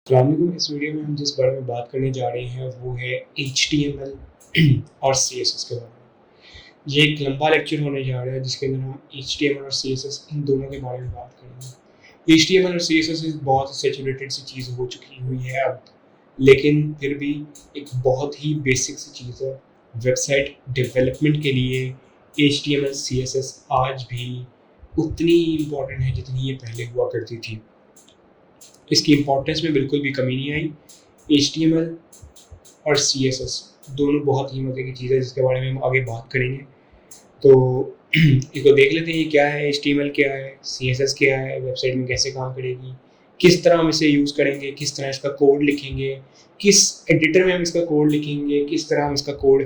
अस्सलामुअलैकुम। इस वीडियो में हम जिस बारे में बात करने जा रहे हैं वो है HTML और CSS के बारे में। ये एक लंबा लेक्चर होने जा रहा है जिसके अंदर हम HTML और CSS इन दोनों के बारे में बात करेंगे। HTML और CSS एक बहुत सैचुरेटेड सी चीज़ हो चुकी हुई है अब, लेकिन फिर भी एक बहुत ही बेसिक सी चीज़ है। वेबसाइट डेवलपमेंट के लिए HTML CSS आज भी उतनी इम्पॉर्टेंट है जितनी ये पहले हुआ करती थी। इसकी इम्पोर्टेंस में बिल्कुल भी कमी नहीं आई। HTML और CSS दोनों बहुत ही मज़े की चीज़ है जिसके बारे में हम आगे बात करेंगे। तो इसको देख लेते हैं, ये क्या है, HTML क्या है, CSS क्या है, वेबसाइट में कैसे काम करेगी, किस तरह हम इसे यूज़ करेंगे, किस तरह इसका कोड लिखेंगे, किस एडिटर में हम इसका कोड लिखेंगे, किस तरह हम इसका कोड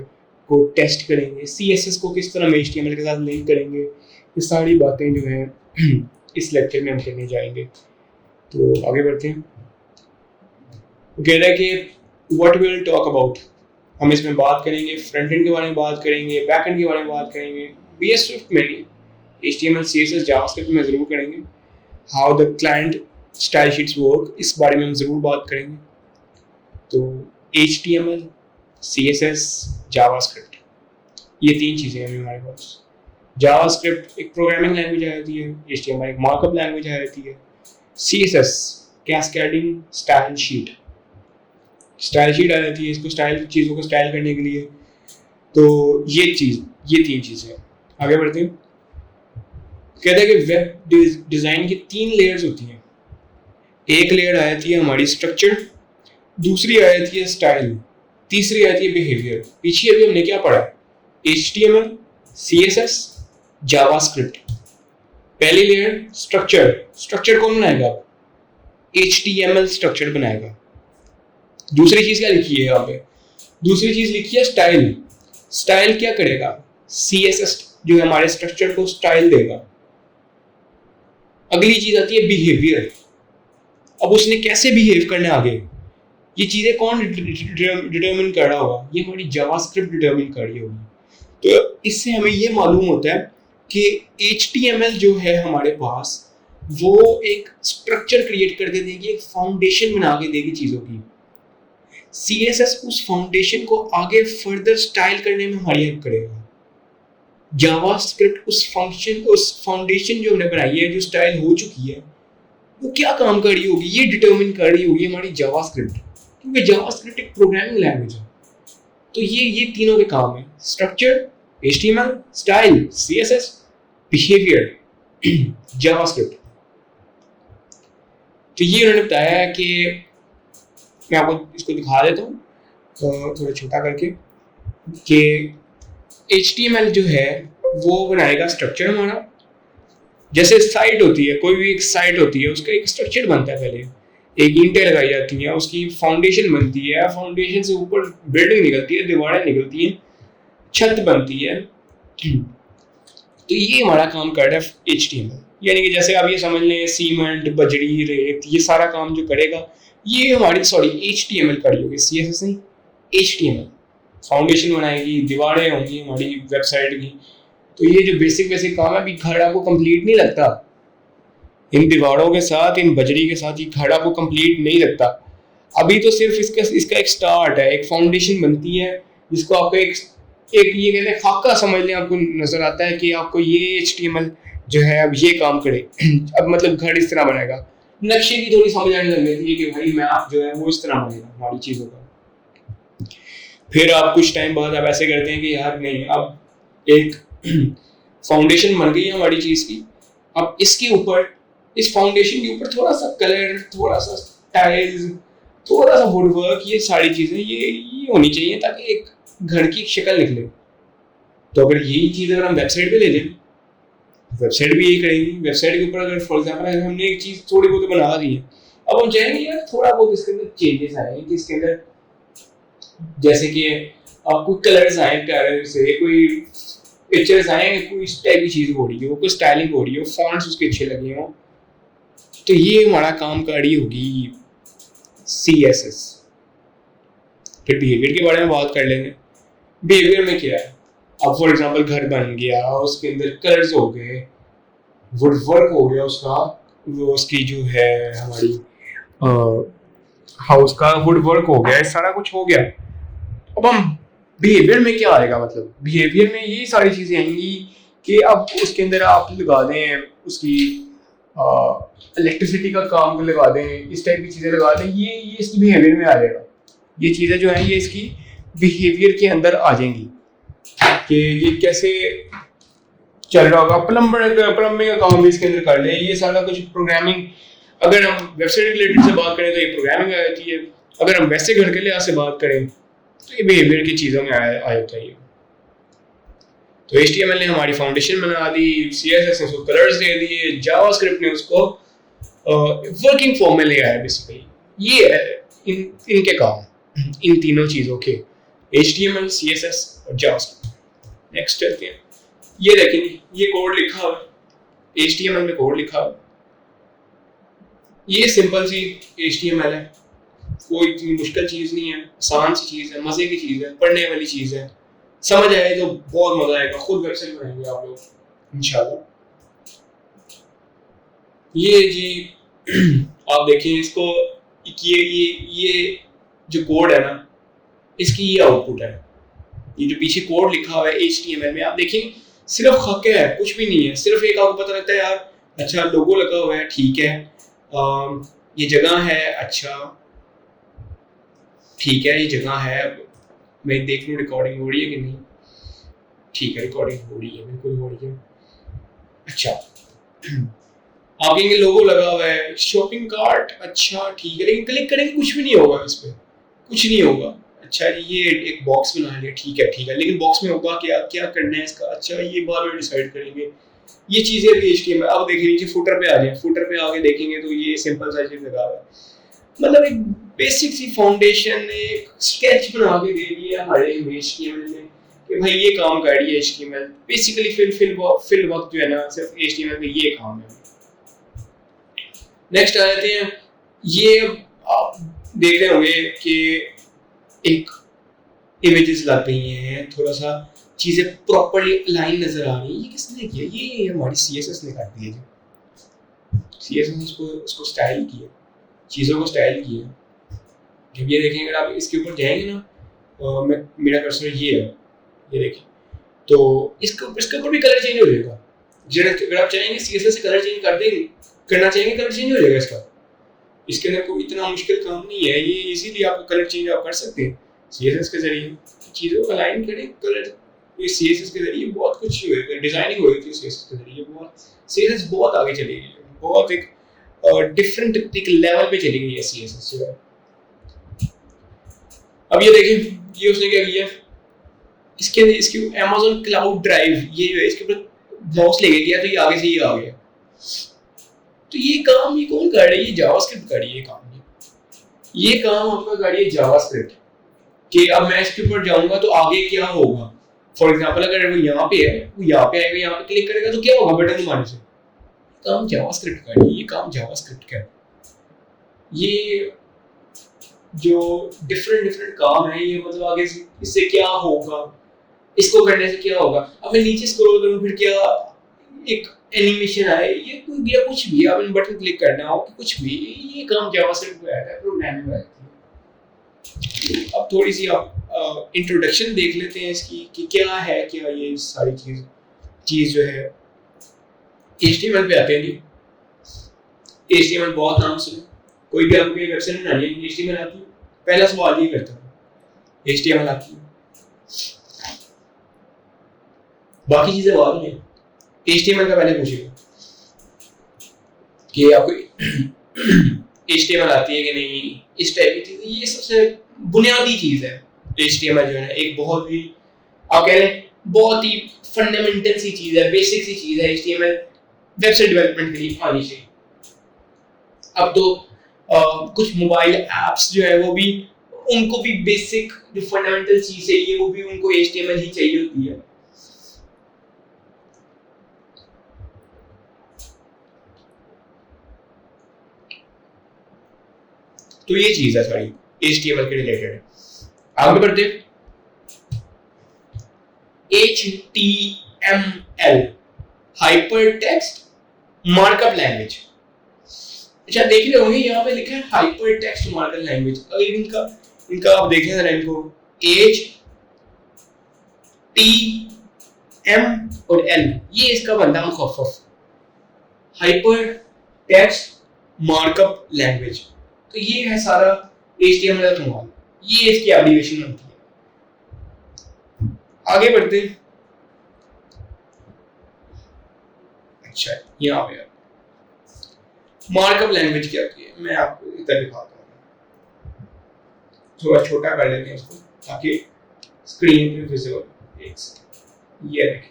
को टेस्ट करेंगे, CSS को किस तरह हम HTML के साथ लिंक करेंगे। ये सारी बातें जो हैं इस लेक्चर में हम करने जाएंगे। तो आगे बढ़ते हैं। वो कह रहा है कि what we will talk about, हम इसमें बात करेंगे फ्रंट एंड के बारे में, बात करेंगे बैक एंड के बारे में, बात करेंगे BS Swift में नहीं, HTML CSS जावास्क्रिप्ट में ज़रूर करेंगे। How the client style sheets work, इस बारे में हम ज़रूर बात करेंगे। तो HTML CSS जावास्क्रिप्ट, ये तीन चीज़ें हैं हमारे पास। जावास्क्रिप्ट एक प्रोग्रामिंग लैंग्वेज आ जाती है, HTML एक मार्कअप लैंग्वेज आ जाती है, CSS कैस्केडिंग स्टाइल शीट आ जाती है, इसको स्टाइल चीज़ों को स्टाइल करने के लिए। तो ये तीन चीज़ें। आगे बढ़ते हैं। कहते हैं कि वेब डिज़ाइन की 3 लेयर्स होती हैं। एक लेयर आ जाती है हमारी स्ट्रक्चर, दूसरी आ जाती है स्टाइल, तीसरी आ जाती है बिहेवियर। पीछे अभी हमने क्या पढ़ा, HTML CSS जावास्क्रिप्ट। पहली लेयर स्ट्रक्चर कौन बनाएगा, HTML स्ट्रक्चर बनाएगा। दूसरी चीज क्या लिखी है यहाँ पे, दूसरी चीज लिखी है स्टाइल क्या करेगा, CSS जो है हमारे स्ट्रक्चर को स्टाइल देगा। अगली चीज आती है बिहेवियर। अब उसने कैसे बिहेव करना है आगे, ये चीजें कौन डिटरमिन कर रहा होगा, ये हमारी जावास्क्रिप्ट डिटरमिन कर रही होगी। तो इससे हमें ये मालूम होता है कि HTML जो है हमारे पास वो एक स्ट्रक्चर क्रिएट करके देगी, एक फाउंडेशन बना के देगी चीजों की। CSS उस फाउंडेशन को आगे फर्दर स्टाइल करने में हमारी हेल्प करेगा। जावास्क्रिप्ट उस फाउंडेशन जो हमने बनाई है, जो स्टाइल हो चुकी है, वो क्या काम कर रही होगी, ये डिटरमिन कर रही होगी हमारी जावास्क्रिप्ट, क्योंकि जावास्क्रिप्ट एक प्रोग्रामिंग लैंग्वेज है। तो ये तीनों के काम है, structure HTML, style CSS, behaviour JavaScript. तो ये उन्होंने बताया है कि मैं आपको इसको दिखा देता हूँ तो थोड़ा छोटा करके, कि HTML जो है वो बनाएगा स्ट्रक्चर हमारा। जैसे साइट होती है, कोई भी एक साइट होती है, उसका एक स्ट्रक्चर बनता है, पहले एक ईंटें लगाई जाती हैं, उसकी फाउंडेशन बनती है, फाउंडेशन से ऊपर बिल्डिंग निकलती है, दीवारें निकलती हैं, छत बनती है। तो ये हमारा काम कर रहा है HTML। यानी कि जैसे आप ये समझ लें, सीमेंट, बजरी, रेत, ये सारा काम जो करेगा ये हमारी HTML करी होगी, CSS नहीं, HTML फाउंडेशन बनाएगी, दीवारें होंगी हमारी वेबसाइट की। तो ये जो बेसिक काम है, अभी घर आपको कंप्लीट नहीं लगता, इन दीवारों के साथ, इन बजरी के साथ ये घर आपको कंप्लीट नहीं लगता। अभी तो सिर्फ इसका एक स्टार्ट है, एक फाउंडेशन बनती है जिसको आपको एक ये कहते हैं खाका समझ लें, आपको नजर आता है कि आपको ये HTML जो है अब ये काम करे अब मतलब घर इस तरह बनेगा। नक्शे की थोड़ी समझ आने लग गई थी कि भाई मैप जो है वो इस तरह बनेगा हमारी चीज़ों का। फिर आप कुछ टाइम बाद आप ऐसे करते हैं कि यार नहीं, अब एक फाउंडेशन बन गई है हमारी चीज़ की, अब इसके ऊपर, इस फाउंडेशन के ऊपर थोड़ा सा कलर, थोड़ा सा टाइल्स, थोड़ा सा वुडवर्क, ये सारी चीज़ें ये होनी चाहिए ताकि एक घर की शक्ल निकले। तो अगर यही चीज़ अगर हम वेबसाइट पे ले लें, वेबसाइट भी यही करेगी। वेबसाइट के ऊपर अगर फॉर एग्जाम्पल अगर हमने एक चीज़ थोड़ी बहुत बना दी है, अब हम चाहेंगे यार थोड़ा बहुत इसके अंदर चेंजेस आए, कि इसके अंदर जैसे कि आपको कलर्स आए प्यारे से, कोई पिक्चर्स आए, कोई इस टाइप की चीज़ हो रही है, कोई स्टाइलिंग हो रही है, फॉन्ट्स उसके अच्छे लगे हों, तो ये हमारा काम कर रही होगी CSS। फिर बिहेवियर के बारे में बात कर लेंगे। बिहेवियर में क्या है, अब फॉर एग्जांपल घर बन गया, उसके अंदर कलर्स हो गए, वुडवर्क हो गया उसका, वो उसकी जो है हमारी हाउस का वुड वर्क हो गया, सारा कुछ हो गया। अब हम बिहेवियर में क्या आएगा, मतलब बिहेवियर में ये सारी चीजें आएंगी कि अब उसके अंदर आप लगा दें उसकी इलेक्ट्रिसिटी का काम लगा दें, इस टाइप की चीजें लगा दें, ये इसकी बिहेवियर में आ जाएगा। ये चीजें जो है ये इसकी बिहेवियर के अंदर आ जाएंगी कि ये कैसे चल रहा होगा। प्लम्बिंग का काम भी इसके अंदर कर ले, ये सारा कुछ प्रोग्रामिंग। अगर हम वेबसाइट रिलेटेड से बात करें तो ये प्रोग्रामिंग आ जाती है। अगर हम वैसे घर के लिहाज से बात करें तो ये बिहेवियर की चीज़ों में आ जाता है। तो HTML ने हमारी फाउंडेशन बना दी, CSS ने उसको कलर्स दे दिए, जावास्क्रिप्ट ने उसको वर्किंग फॉर्म में ले आया। बेसिकली ये है इनके काम, इन तीनों चीज़ों के, HTML, CSS और जावास्क्रिप्ट। नेक्स्ट चलते हैं। ये देखेंगे, ये कोड लिखा हुआ है, HTML में कोड लिखा हुआ। ये सिंपल सी HTML है, कोई इतनी मुश्किल चीज़ नहीं है, आसान सी चीज़ है, मज़े की चीज़ है, पढ़ने वाली चीज़ है। समझ आए तो बहुत मज़ा आएगा, खुद वेबसाइट बनाएंगे आप लोग इंशाल्लाह। ये जी आप देखें इसको, ये जो कोड है ना, इसकी ये आउटपुट है। ये जो पीछे कोड लिखा हुआ है HTML में, आप देखें सिर्फ खाके है, कुछ भी नहीं है। सिर्फ एक आपको पता लगता है यार अच्छा लोगो लगा हुआ है, ठीक है, ये जगह है, अच्छा ठीक है, ये जगह है। अब मैं देख लूँ रिकॉर्डिंग हो रही है कि नहीं। ठीक है, रिकॉर्डिंग हो रही है, बिल्कुल हो रही है। अच्छा आप कहेंगे लोगो लगा हुआ है, शॉपिंग कार्ट, अच्छा ठीक है, लेकिन क्लिक करेंगे कुछ भी नहीं होगा, इस पर कुछ नहीं होगा। अच्छा ये एक बॉक्स बना लिया, ठीक है, लेकिन बॉक्स में होगा क्या, क्या करना है इसका, अच्छा ये बाद में डिसाइड करेंगे। ये चीज़ें भी HTML। अब देखिए नीचे फुटर पे आ जाए, फुटर पे आके देखेंगे तो ये सिंपल सा चीज़ लगा हुआ है। मतलब एक बेसिक सी फाउंडेशन, एक स्केच बना के दे दिया हमारे HTML ने कि भाई ये काम कर रही है HTML। बेसिकली फिल वक्त जो है ना, सिर्फ HTML में ये काम है। नेक्स्ट आ जाते हैं। ये आप देख रहे होंगे कि एक इमेजेस लग गई हैं, थोड़ा सा चीज़ें प्रॉपर्ली अलाइन नजर आ रही हैं। ये किसने किया? ये हमारी CSS ने कर दी है। CSS ने उसको स्टाइल किया, चीज़ों को स्टाइल किया। जब ये देखेंगे, अगर आप इसके ऊपर जाएंगे ना, मेरा कर्सर ये है, ये देखिए, तो इसके ऊपर भी कलर चेंज हो जाएगा। अगर आप चाहेंगे CSS से कलर चेंज कर देंगे, करना चाहेंगे, कलर चेंज हो जाएगा इसका। इसके अंदर कोई इतना मुश्किल काम नहीं है, ये इजीली आप कलर चेंज आप कर सकते हैं CSS के जरिए। चीज़ों को अलाइन करें, कलर CSS के जरिए बहुत कुछ डिजाइनिंग हो रही थी CSS के जरिए। बहुत CSS बहुत आगे चली गई है, बहुत एक डिफरेंट एक लेवल पे चली गई है CSS जो है। अब ये देखिए, ये उसने क्या किया, इसकी Amazon क्लाउड ड्राइव, ये जो है इसके ऊपर माउस लेके गया तो ये आगे से ये आ गया। तो ये काम ये कौन कर रही है? ये जावास्क्रिप्ट कर रही है काम। ये काम आपका कर रही है जावास्क्रिप्ट कि अब मैं इसके ऊपर जाऊंगा तो आगे क्या होगा। फॉर एग्जांपल अगर वो यहाँ पे है, वो यहाँ पे आएगा, यहाँ पे क्लिक करेगा तो क्या होगा बटन दबाने से? काम जावास्क्रिप्ट कर रही है, ये काम जावास्क्रिप्ट का है। ये जो डिफरेंट काम है, ये मतलब आगे इससे क्या होगा, इसको करने से क्या होगा। अब मैं नीचे स्क्रॉल करूँ फिर क्या एक एनिमेशन आए, ये कोई या कुछ भी, आपने बटन क्लिक करना हो कि कुछ भी, ये काम जावास्क्रिप्ट में आता है, प्रोग्रामिंग में आता है। अब थोड़ी सी आप इंट्रोडक्शन देख लेते हैं इसकी कि क्या है, क्या ये सारी चीज जो है। HTML पे आते हैं जी। HTML बहुत नाम सुने, कोई भी आपको वेबसाइट बनानी है HTML आती है, पहला सवाल ये करता है HTML आती है, बाकी चीजें बाद में। HTML का पहले पूछेगा कि आपको HTML आती है कि नहीं, इस टाइप की चीजें। ये सबसे बुनियादी चीज है HTML जो है ना, एक बहुत ही आप कह रहे हैं बहुत ही फंडामेंटल सी चीज है, बेसिक सी चीज है HTML वेबसाइट डेवलपमेंट के लिए आनी चाहिए। अब तो कुछ मोबाइल एप्स जो है वो भी, उनको भी बेसिक जो फंडामेंटल चीज है ये, वो भी उनको HTML ही चाहिए होती है। तो ये चीज है सारी HTML के रिलेटेड। आगे बढ़ते हैं। HTML hypertext markup language. अच्छा देख रहे होंगे यहाँ पे लिखा है हाइपर टेक्स्ट मार्कअप लैंग्वेज। अगर इनका इनका आप देखें जरा इनको, एच टी एम और एल, ये इसका बनता है मुखफ़फ़ हाइपर टेक्स्ट मार्कअप लैंग्वेज। तो ये है सारा HTML का कमाल, ये इसकी एब्रिविएशन होती है। आगे बढ़ते हैं। अच्छा यहाँ पे मार्कअप लैंग्वेज क्या होती है, मैं आपको इधर दिखाता हूँ, थोड़ा छोटा कर लेते हैं इसको ताकि स्क्रीन पे विजिबल। ये देखिए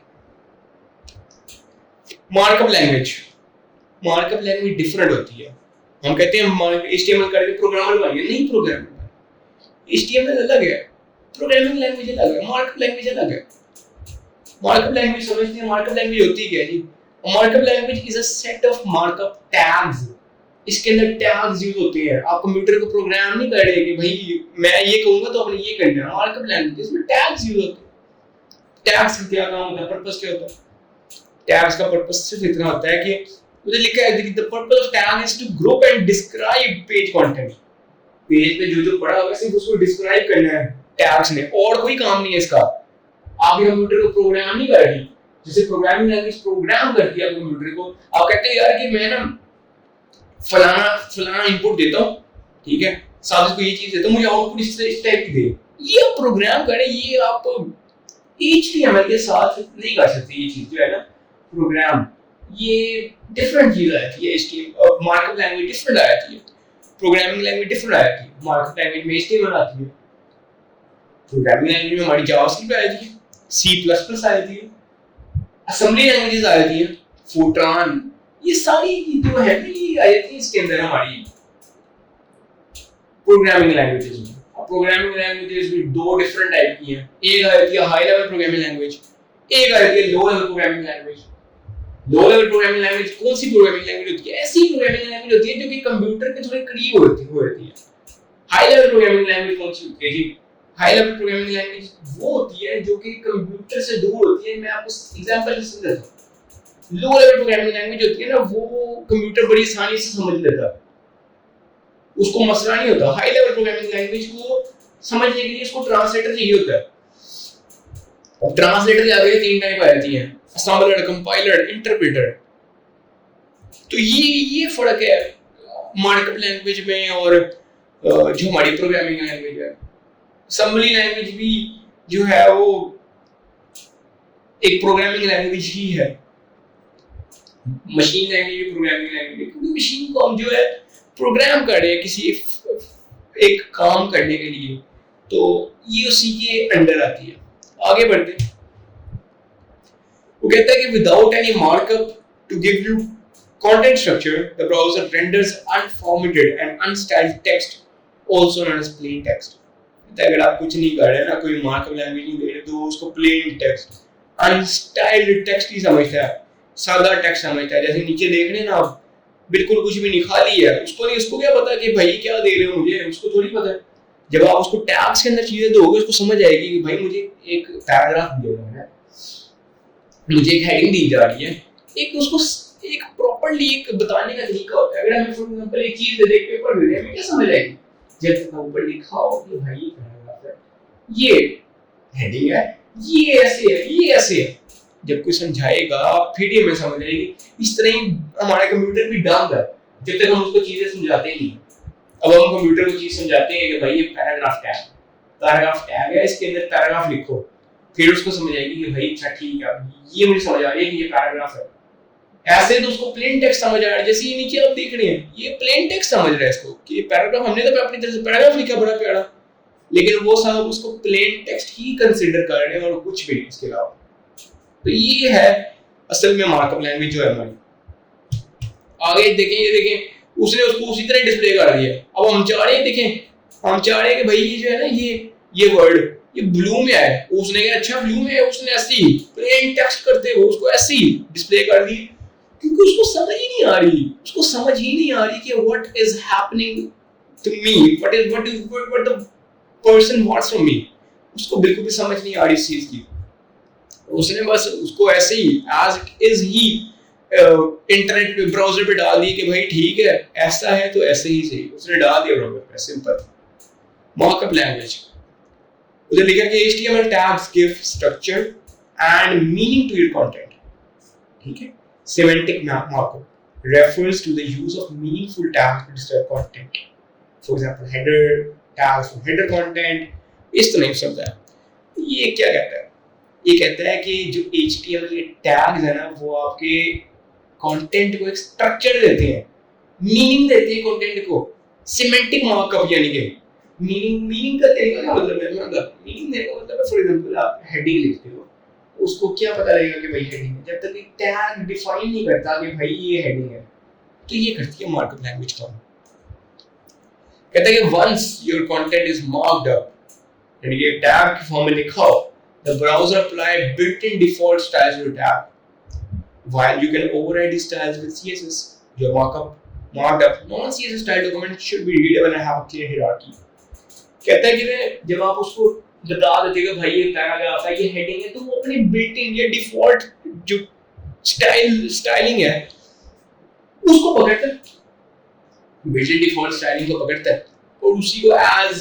markup language, markup language different होती है। हम कहते हैं HTML करके प्रोग्रामर बनिए, नहीं प्रोग्रामर बनिए। HTML अलग है, प्रोग्रामिंग लैंग्वेज अलग है, मार्कअप लैंग्वेज अलग है। मार्कअप लैंग्वेज समझते हैं, मार्कअप लैंग्वेज होती है क्या जी? Markup language is a set of markup tags. इसके अंदर टैग्स यूज होते हैं। आप कंप्यूटर को प्रोग्राम नहीं कर रहे कि भाई मैं ये कहूंगा तो आपने ये करना है। मार्कअप लैंग्वेज इसमें टैग्स यूज होते हैं। टैग्स का क्या काम होता है, पर्पस क्या होता है? टैग्स का पर्पस सिर्फ इतना होता है कि मुझे लिखा है the purpose of tag is to group and describe page content. Page पे जो जो पड़ा होगा सिर्फ उसको डिस्क्राइब करना है टैग्स ने, और कोई काम नहीं है इसका। आप कंप्यूटर को प्रोग्राम नहीं कर रही, जैसे प्रोग्रामिंग लैंग्वेज प्रोग्राम करती है कंप्यूटर को। आप कहते हैं यार कि मैं ना फलाना फलाना इनपुट देता हूँ, ठीक है, साथ इसको ये चीज देता हूँ, मुझे आउटपुट इस टाइप की दे। ये आप प्रोग्राम करें, ये आप HTML के साथ नहीं कर सकते। ये चीज जो है ना प्रोग्राम, ये डिफरेंट चीज आती है। HTML मार्कअप लैंग्वेज डिफरेंट आती है, प्रोग्रामिंग लैंग्वेज डिफरेंट आती है। मार्कअप लैंग्वेज में HTML आती है, प्रोग्रामिंग लैंग्वेज में हमारी जावास्क्रिप्ट आती है, C++ आती है, असेंबली लैंग्वेजेस आती है, फोर्ट्रान, ये सारी जो है ये आती है इसके अंदर हमारी प्रोग्रामिंग लैंग्वेजेस में। अब प्रोग्रामिंग लैंग्वेजेस भी दो डिफरेंट टाइप की हैं। एक आती है हाई लेवल प्रोग्रामिंग लैंग्वेज, एक आती है low level programming language. Low level programming language कौन सी प्रोग्रामिंग लैंग्वेज होती है? ऐसी प्रोग्रामिंग लैंग्वेज होती है जो कि कंप्यूटर के थोड़े करीब होती है। हाई लेवल प्रोग्रामिंग लैंग्वेज कौन सी होती है जी? हाई लेवल प्रोग्रामिंग लैंग्वेज वो होती है जो कि कंप्यूटर से दूर होती है। मैं आपको एग्जांपल से समझाता हूं। लो लेवल प्रोग्रामिंग लैंग्वेज होती है ना, वो कंप्यूटर बड़ी आसानी से समझ लेता है, उसको मसला नहीं होता। हाई लेवल प्रोग्रामिंग लैंग्वेज को समझने के लिए इसको ट्रांसलेटर चाहिए होता है। और ट्रांसलेटर के आगे तीन टाइप आती हैं, असेंबलर, कंपाइलर, इंटरप्रेटर। तो ये फर्क है मार्कअप लैंग्वेज में और जो हमारी प्रोग्रामिंग लैंग्वेज है। असेंबली लैंग्वेज भी जो है वो एक प्रोग्रामिंग लैंग्वेज ही है। मशीन लैंग्वेज प्रोग्रामिंग लैंग्वेज, क्योंकि मशीन को हम जो है प्रोग्राम कर रहे हैं किसी एक काम करने के लिए, तो ये उसी के अंडर आती है। आगे बढ़ते हैं। वो कहता है कि without any markup to give you content structure, the browser renders unformatted and unstyled text, also known as plain text. अगर आप कुछ नहीं कर रहे ना, कोई मार्कअप लैंग्वेज नहीं दे रहे, तो उसको प्लेन टेक्स्ट, अनस्टाइल्ड टेक्स्ट ही समझता है, सादा टेक्स्ट समझता है। जैसे नीचे देख रहे हैं ना आप, बिल्कुल कुछ भी नहीं, खाली है। उसको क्या पता कि भाई क्या दे रहे हो मुझे, उसको थोड़ी पता है। जब आप उसको टैग्स के अंदर चीजें दोगे, उसको समझ आएगी कि भाई मुझे एक पैराग्राफ दिया गया है, मुझे एक हेडिंग दी जा रही है, एक उसको एक प्रॉपर्ली एक बताने का तरीका होता है। अगर हमें फॉर एग्जांपल एक चीज दे दे, पेपर दे दे, हमें क्या समझ आएगी? जब तक ऊपर लिखा हो कि भाई ये पैराग्राफ है, ये हेडिंग है, ये ऐसे है, ये ऐसे है, जब कोई समझाएगा फिर ही हमें समझ आएगी। इस तरह ही हमारा कंप्यूटर भी डांग है, जब तक हम उसको चीजें समझाते नहीं। अब हम कंप्यूटर को चीज समझाते हैं कि भाई ये पैराग्राफ टैग है, इसके अंदर पैराग्राफ लिखो, फिर उसको समझ आएगी कि भाई अच्छा ठीक है, ये मुझे समझ आ रही है कि ये पैराग्राफ है। ऐसे तो उसको प्लेन टेक्स्ट समझ आ रहा है। जैसे ये नीचे आप देख रहे हैं, ये प्लेन टेक्स्ट समझ रहा है इसको कि ये पैराग्राफ, हमने तो अपनी तरफ से पैराग्राफ लिखा बड़ा प्यारा, लेकिन वो साहब उसको प्लेन टेक्स्ट ही कंसीडर कर रहे हैं और कुछ भी नहीं इसके अलावा। तो ये है असल में मार्कअप लैंग्वेज जो है हमारी। आगे देखें, ये देखें, उसने उसको उसी तरह डिस्प्ले कर दिया। अब हम चाह रहे हैं, देखें, हम चाह रहे हैं कि भाई ये जो है ना, ये वर्ड ये ब्लू में है, उसने कहा अच्छा ब्लू में है, उसने ऐसे ही प्लेन टेक्स्ट करते हुए उसको ऐसे ही डिस्प्ले कर दी, क्योंकि उसको समझ ही नहीं आ रही, उसको समझ ही नहीं आ रही कि what is happening to me, what the person wants from me. उसको बिल्कुल भी समझ नहीं आ रही इस चीज की। उसने बस उसको ऐसे ही एज इज ही इंटरनेट पे ब्राउजर पे डाल दिए कि भाई ठीक है ऐसा है तो ऐसे ही सही, उसने डाल दिया ब्राउजर पे, सिंपल। मार्कअप लैंग्वेज, उधर लिखा कि HTML tags give structure and meaning to your content, ठीक है। Semantic markup refers to the use of meaningful tags to describe content, for example header tags for header content, इस तरह से समझा है। ये क्या कहता है, ये कहता है कि जो HTML के टैग्स है ना वो आपके कंटेंट को एक स्ट्रक्चर देते हैं, मीनिंग देते हैं कंटेंट को। सिमेंटिक मार्कअप यानी कि मीनिंग का तरीका क्या मतलब है, मतलब मीनिंग देने का मतलब है फॉर एग्जांपल आप हेडिंग लिखते हो, उसको क्या पता लगेगा कि भाई हेडिंग है, जब तक एक टैग डिफाइन नहीं करता कि भाई ये हेडिंग है। तो ये करती है मार्कअप लैंग्वेज काम। कहता है कि once your content is marked up, यानी कि टैग की फॉर्म में लिखा हो, the browser apply built-in default styles to your tag, while you can override these styles with CSS. Your marked up non-CSS style document should be readable and have a clear hierarchy. कहता है कि जब आप उसको बता देते हो भाई ये टैग है आपका, ये हेडिंग है, तो वो अपनी built-in या डिफॉल्ट जो स्टाइलिंग है उसको पकड़ता है, built-in डिफॉल्ट स्टाइलिंग को पकड़ता है और उसी को एज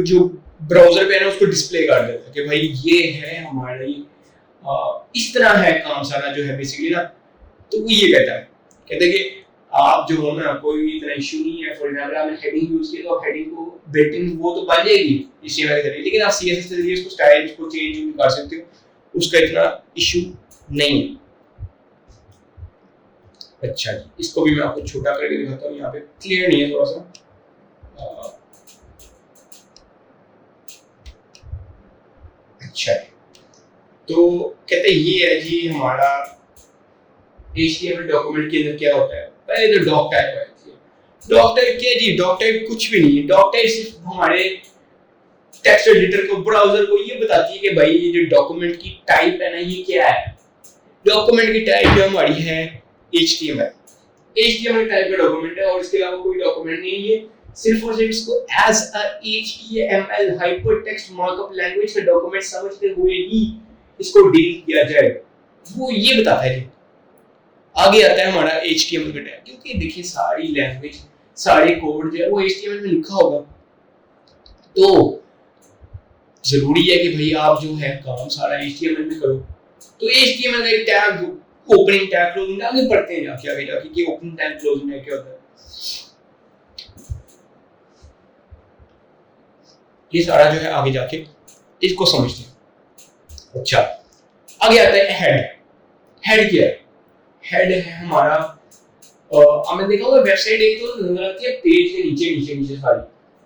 जो ब्राउजर पे है ना उसको डिस्प्ले कर देता है कि भाई ये है हमारा इस तरह है काम सारा जो है बेसिकली ना। तो वो ये कहता है कि आप जो हो ना कोई इतना इशू नहीं है, फॉर एग्जांपल आपने हेडिंग यूज की तो आप हेडिंग को बिल्ट इन वो तो बन जाएगी HTML के जरिए, लेकिन आप CSS के जरिए उसको स्टाइल को चेंज भी कर सकते हो, उसका इतना इशू नहीं है। अच्छा जी, इसको भी मैं आपको छोटा करके दिखाता हूँ, यहाँ पे क्लियर नहीं है थोड़ा सा। अच्छा है, तो कहते हैं ये है जी हमारा HTML डॉक्यूमेंट के अंदर क्या होता है। पहले तो डॉक टाइप है, डॉक टाइप क्या है जी, डॉक टाइप कुछ भी नहीं है, डॉक टाइप सिर्फ हमारे टेक्स्ट एडिटर को ब्राउजर को ये बताती है कि भाई ये जो डॉक्यूमेंट की टाइप है ना ये क्या है। डॉक्यूमेंट की टाइप जो हमारी है HTML टाइप का डॉक्यूमेंट है और इसके अलावा कोई डॉक्यूमेंट नहीं है, ये सिर्फ और सिर्फ इसको as a HTML hypertext markup language का डॉक्यूमेंट समझते हुए ही इसको डील किया जाए, वो ये बताता है। आगे आता है हमारा HTML का टैग, क्योंकि देखिए सारी लैंग्वेज सारे कोड जो है वो HTML में लिखा होगा, तो जरूरी है कि भाई आप जो है काम सारा HTML में करो। तो HTML का एक टैग, ओपनिंग टैग, क्लोजिंग, आगे पढ़ते हैं आगे जाके कि ओपनिंग टैग क्लोजिंग टैग क्या होता है। ये सारा जो है आगे जाके इसको समझते हैं। अच्छा, आगे आता है हेड। हेड क्या है? हेड है हमारा हमने देखा होगा वेबसाइट एक तो नजर आती है पेज के नीचे सारी,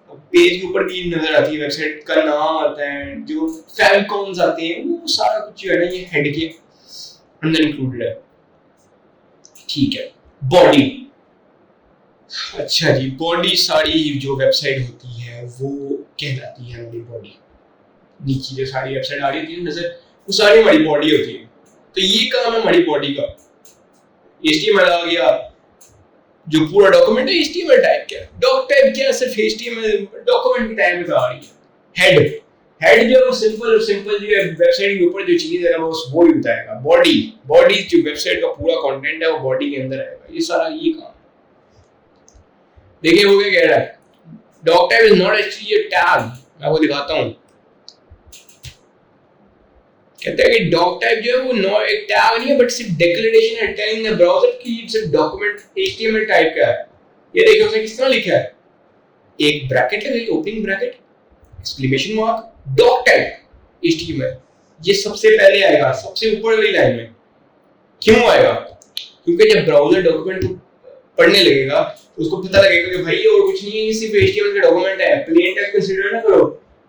पेज के ऊपर भी नजर आती है, वेबसाइट का नाम आता है, जो फेविकॉन्स आते हैं, वो सारा कुछ जो है ना ये हेड के अंदर इंक्लूडेड है। ठीक है, बॉडी। अच्छा जी, बॉडी सारी जो वेबसाइट होती है वो कहलाती है हमारी बॉडी। नीचे जो सारी वेबसाइट आ रही है नजर, वो सारी हमारी बॉडी होती है। तो ये काम है हमारी बॉडी का। HTML आ गया, जो पूरा डॉक्यूमेंट है HTML टाइप क्या है, डॉक टाइप क्या है, सिर्फ HTML डॉक्यूमेंट की टाइप में आ रही है। हेड जो सिंपल जो है वेबसाइट के ऊपर जो चीज है वो ही बताएगा। बॉडी जो वेबसाइट का पूरा कंटेंट है वो बॉडी के अंदर आएगा। ये सारा ये काम देखिए वो क्या कह रहा है, doctype is not actually a tag. मैं वो दिखाता हूँ, कहते हैं कि डॉक टाइप जो है वो एक टैग नहीं है बट सिर्फ डिक्लेरेशन है टेलिंग द ब्राउज़र कि it's a document HTML type का है। ये देखिए उसने किस तरह लिखा है, एक ब्रैकेट है, opening bracket, exclamation mark, doctype HTML। ये सबसे पहले आएगा, सबसे ऊपर वाली लाइन में। क्यों आएगा? क्योंकि जब ब्राउज़र डॉक्यूमेंट को पढ़ने लगेगा तो उसको पता लगेगा कि भाई और कुछ नहीं है, ये सिर्फ HTML का डॉक्यूमेंट है। प्लेन टेक्स्ट कंसीडर ना करो,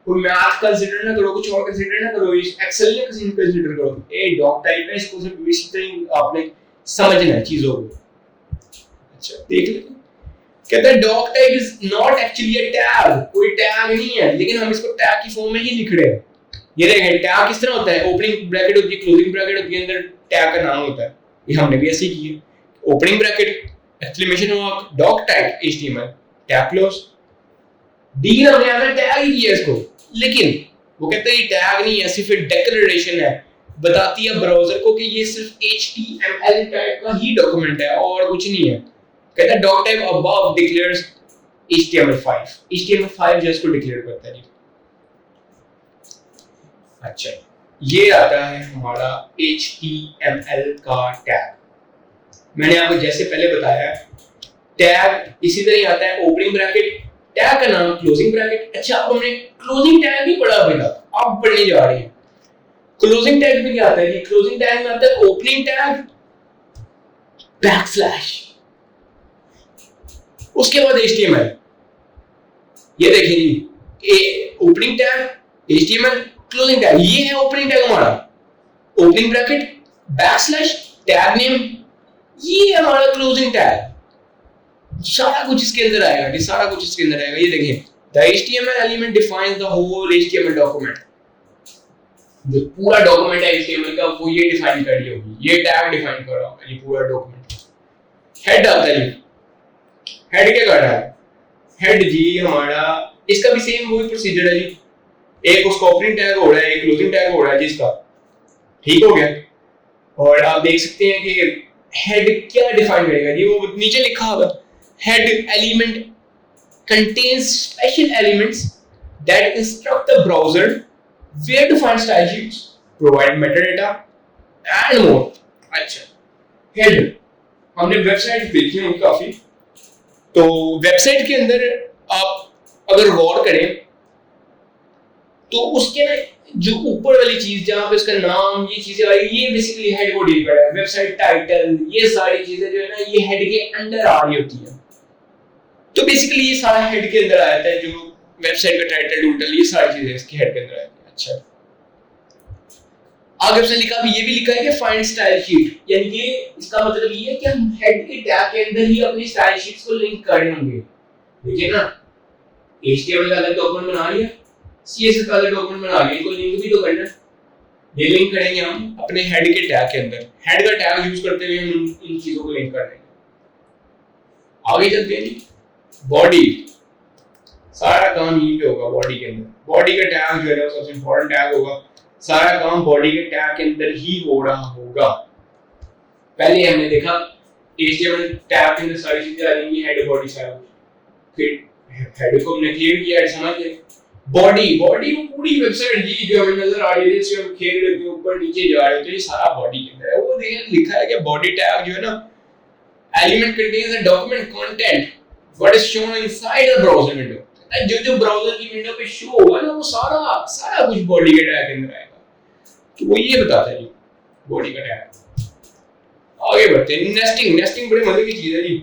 कोई मैथ कंसीडर ना करो, कुछ और कंसीडर ना करो, एक्सेल ने कंसीडर करो। ए डॉक टाइप है, इसको सिर्फ इसी तरह आपने समझना है चीजों को। अच्छा देख लो, कहता है doctype is not actually a tag, कोई टैग नहीं है, लेकिन हम इसको टैग की फॉर्म में ही लिख रहे हैं। ये देखें टैग किस तरह होता है, ओपनिंग ब्रैकेट होती है, क्लोजिंग ब्रैकेट होती है, अंदर टैग का नाम होता है। ये हमने भी ऐसे ही किया, opening bracket, exclamation mark, doctype HTML, tag close. Deal हमने आगे टैग ही किया इसको, लेकिन वो कहते हैं ये टैग नहीं है, सिर्फ एक डिक्लेरेशन है बताती है ब्राउजर को कि ये सिर्फ HTML टाइप का ही डॉक्यूमेंट है और कुछ नहीं है। कहता है doc type above declares HTML5 HTML5 जो इसको डिक्लेयर करता है जी। अच्छा, ये आता है हमारा HTML का टैग। मैंने आपको जैसे पहले बताया टैग इसी तरह आता है, ओपनिंग ब्रैकेट, टैग का नाम क्लोजिंग ब्रैकेट। अच्छा, अब हमने क्लोजिंग टैग भी पढ़ा अभी तक, अब पढ़ने जा रहे हैं क्लोजिंग टैग में क्या आता है। क्लोजिंग टैग में आता है ओपनिंग टैग बैकस्लैश, उसके बाद HTML। ये देखिए जी, opening tag HTML closing tag, ये है ओपनिंग टैग हमारा, opening bracket backslash tag name, ये है हमारा क्लोजिंग टैग। सारा कुछ इसके अंदर आएगा जी, सारा कुछ इसके अंदर आएगा। ये देखिए the HTML element defines the whole HTML document, जो पूरा डॉक्यूमेंट है HTML का वो ये डिफाइन कर रही होगी, ये टैग डिफाइन कर रहा होगा ये पूरा डॉक्यूमेंट। हेड आता है, हेड क्या कर रहा है, हेड जी हमारा इसका भी सेम वही प्रोसीजर है जी, एक उसका ओपनिंग टैग हो रहा है, एक क्लोजिंग टैग हो रहा है जिसका, ठीक हो गया। और आप देख सकते हैं कि हेड क्या डिफाइन करेगा जी, वो नीचे लिखा होगा head element contains special elements that instruct the browser where to find style sheets, provide metadata and more। अच्छा, हेड हमने वेबसाइट देखी होंगी काफी, तो वेबसाइट के अंदर आप अगर गौर करें तो उसके ना जो ऊपर वाली चीज जहां पे उसका नाम ये चीजें आई, ये बेसिकली हेड को डील कर रहा है। वेबसाइट टाइटल ये सारी चीजें जो है ना ये हेड के अंदर आ रही होती है, तो बेसिकली ये सारा हेड के अंदर आता है, जो वेबसाइट का टाइटल टूटल ये सारी चीजें इसके हेड के अंदर आती है। अच्छा, आगे उसने लिखा भी, ये भी लिखा है कि फाइंड स्टाइल शीट, यानी कि इसका मतलब ये है कि हम हेड के टैग के अंदर ही अपनी स्टाइल शीट्स को लिंक कर होंगे। देखिए ना, HTML का अलग डॉक्यूमेंट बना लिया, CSS का अलग डॉक्यूमेंट बना लिया, इनको लिंक भी तो करना है। ये लिंक करेंगे हम अपने हेड के टैग के अंदर, हेड का टैग यूज करते हुए हम इन चीजों को लिंक कर देंगे। आगे चलते हैं जी, बॉडी, सारा काम यहीं पे होगा बॉडी के अंदर। बॉडी का टैग जो है ना सबसे इंपॉर्टेंट टैग होगा, सारा काम बॉडी के टैग के अंदर ही हो रहा होगा। पहले हमने देखा HTML टैग के अंदर सारी चीजें आ जाएंगी, हेड बॉडी सारा, फिर हेड को हमने क्लियर किया, समझ गए। बॉडी, बॉडी वो पूरी वेबसाइट जी जो हमें नजर आ रही है, इसके हम खेल रहे थे ऊपर नीचे जा रहे थे, ये सारा बॉडी के अंदर है। वो देखिए लिखा है कि बॉडी टैग जो है ना element contains a document content what is shown inside the browser window। जो ब्राउज़र की विंडो पे शो होगा ना वो सारा कुछ बॉडी के टैग के अंदर आएगा, तो वो ये बताता है जी बॉडी का टैग। आगे बढ़ते हैं, नेस्टिंग। नेस्टिंग बड़े मजे की चीज है जी।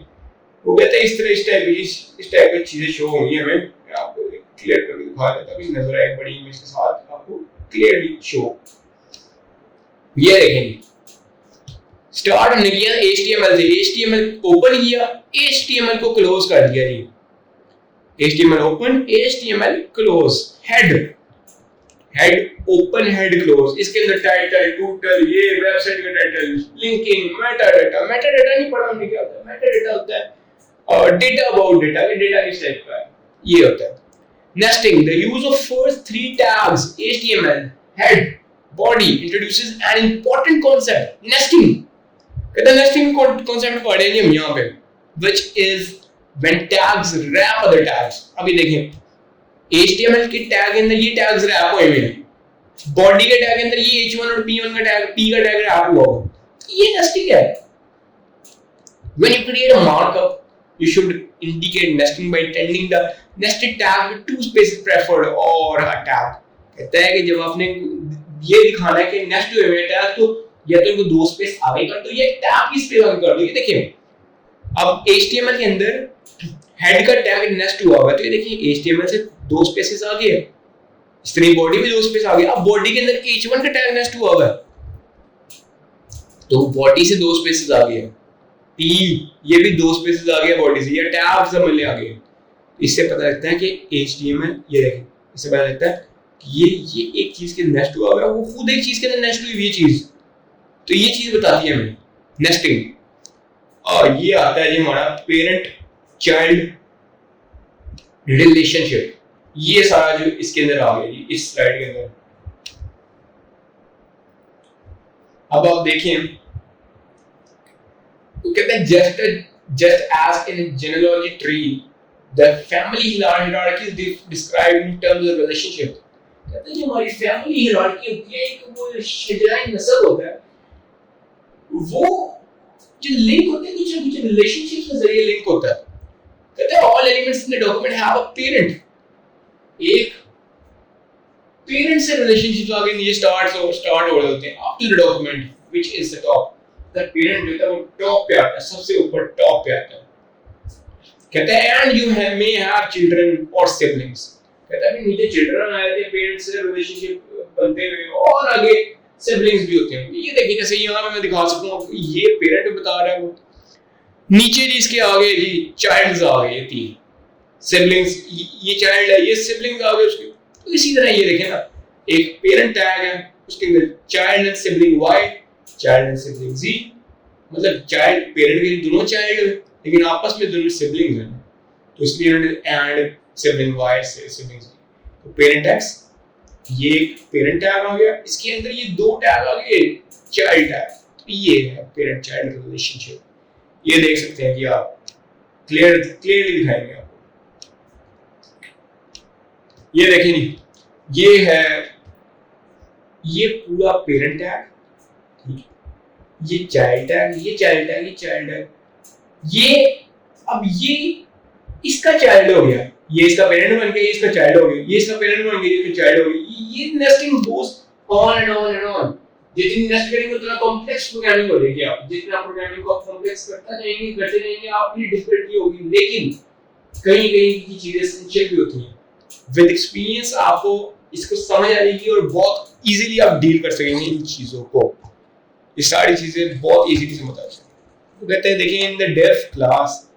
वो कहते हैं इस टाइप की चीजें शो होंगी हमें, आपको क्लियर करके दिखा देता हूं, नजर आए बड़ी इमेज के साथ आपको क्लियरली शो। ये देखेंगे स्टार्ट हमने किया HTML से, HTML ओपन किया, HTML को क्लोज कर दिया जी। HTML open, HTML close, head open, head close. इसके अंदर टाइटल, टूटल, ये वेबसाइट का टाइटल, लिंकिंग, मेटाडाटा। मेटाडाटा नहीं पढ़ा हमने, क्या होता है मेटाडाटा? होता है और डेटा अबाउट डेटा, ये डेटा किस टाइप का है ये होता है। Nesting, the use of first 3 tags HTML, head, body introduces an important concept, nesting। कहते हैं नेस्टिंग कॉन्सेप्ट पढ़े हैं हम यहाँ पे, which is when tags wrap other tags। अभी देखें HTML के टैग के अंदर ये टैग्स रैप हुए हैं, बॉडी के टैग के अंदर ये H1 और P1 का टैग, P का टैग रैप हुआ होगा, ये नेस्टिंग है। When you create a markup, you should indicate nesting by tending the nested tag with 2 spaces preferred or a tag। कहता है कि जब आपने ये दिखाना है कि नेस्ट हुए हुए टैग, तो या तो इनको 2 स्पेस आगे कर दो, ये टैग की स्पेस आगे कर दो। ये देखिए अब HTML के अंदर हेड का टैग नेस्ट हुआ हुआ है, तो ये देखिए HTML से 2 स्पेसेस आ गए, इस तरह बॉडी में 2 स्पेस आ गए। अब बॉडी के अंदर H1 का टैग नेस्ट हुआ हुआ है, तो बॉडी से 2 स्पेसेस आ गए, P ये भी 2 स्पेसेस आ गए बॉडी से, ये टैग से मिलने आ गए। इससे पता लगता है कि HTML, ये देखिए इससे पता लगता है कि ये एक चीज के नेस्ट हुआ हुआ है, वो खुद एक चीज के अंदर नेस्ट हुई हुई चीज, तो ये चीज बताती है हमें नेस्टिंग। और ये आता है जी हमारा पेरेंट चाइल्ड रिलेशनशिप, ये सारा जो इसके अंदर आ गया जी इस स्लाइड के अंदर। अब आप देखें, तो कहते हैं just as in a genealogy tree the family hierarchy is described in terms of relationship. कहते हैं जो हमारी फैमिली हायरार्की होती है, एक वो शजराए नस्ल होता है, वो जो लिंक होते हैं कुछ ना कुछ रिलेशनशिप के जरिए लिंक होता है। कहते हैं all elements in the document have a parent, एक पेरेंट से रिलेशनशिप आगे नीचे स्टार्ट हो रहे होते हैं after the document which is the top. The parent जो है वो टॉप पे आता है, सबसे ऊपर टॉप पे आता है। कहते हैं and you have may have children और सिबलिंग्स, कहता है नीचे चिल्ड्रन आए थे, पेरेंट्स से रिलेशनशिप बनते हुए, और आगे सिबलिंग्स भी होते हैं। ये देखिए जैसे यहाँ पे मैं दिखा सकता हूँ आपको, ये पेरेंट बता रहा है, वो नीचे जी इसके आगे जी चाइल्ड्स आ गए, ये तीन सिबलिंग्स, ये चाइल्ड है, ये सिबलिंग्स आ गए उसके। तो इसी तरह ये देखें ना, एक पेरेंट टैग है, उसके अंदर चाइल्ड एंड सिबलिंग वाई, चाइल्ड एंड सिबलिंग जी, मतलब चाइल्ड पेरेंट के दोनों चाइल्ड है लेकिन आपस में दोनों सिबलिंग्स हैं, तो इसलिए एंड सिबलिंग वाई से सिबलिंग्स। तो पेरेंट टैग्स, ये एक पेरेंट टैग आ गया, इसके अंदर ये दो टैग आ गए चाइल्ड टैग, तो ये है पेरेंट चाइल्ड रिलेशनशिप। ये देख सकते हैं कि आप क्लियरली दिखाएंगे आपको। ये देखिए नहीं, ये है, ये पूरा पेरेंट टैग, ये चाइल्ड टैग, ये चाइल्ड टैग, ये चाइल्ड टैग, ये अब ये इसका चाइल्ड हो गया, ये इसका पेरेंट बन गया, ये इसका चाइल्ड हो गया, ये इसका पेरेंट बन गया, ये इसका चाइल्ड हो गया। ये nesting goes on and on and on. जितनी नेस्ट करेंगे उतना कॉम्प्लेक्स प्रोग्रामिंग हो जाएगी। आप जितना प्रोग्रामिंग को आप कॉम्प्लेक्स करते जाएंगे आपकी डिफिकल्टी होगी, लेकिन कहीं कहीं की चीजें एसेंशियल भी होती हैं। विद एक्सपीरियंस आपको इसको समझ आएगी और बहुत इजीली आप डील कर सकेंगे इन चीजों को। ये सारी चीजें बहुत इजीली समझ आ जाएंगी। तो कहते हैं देखिए in the def class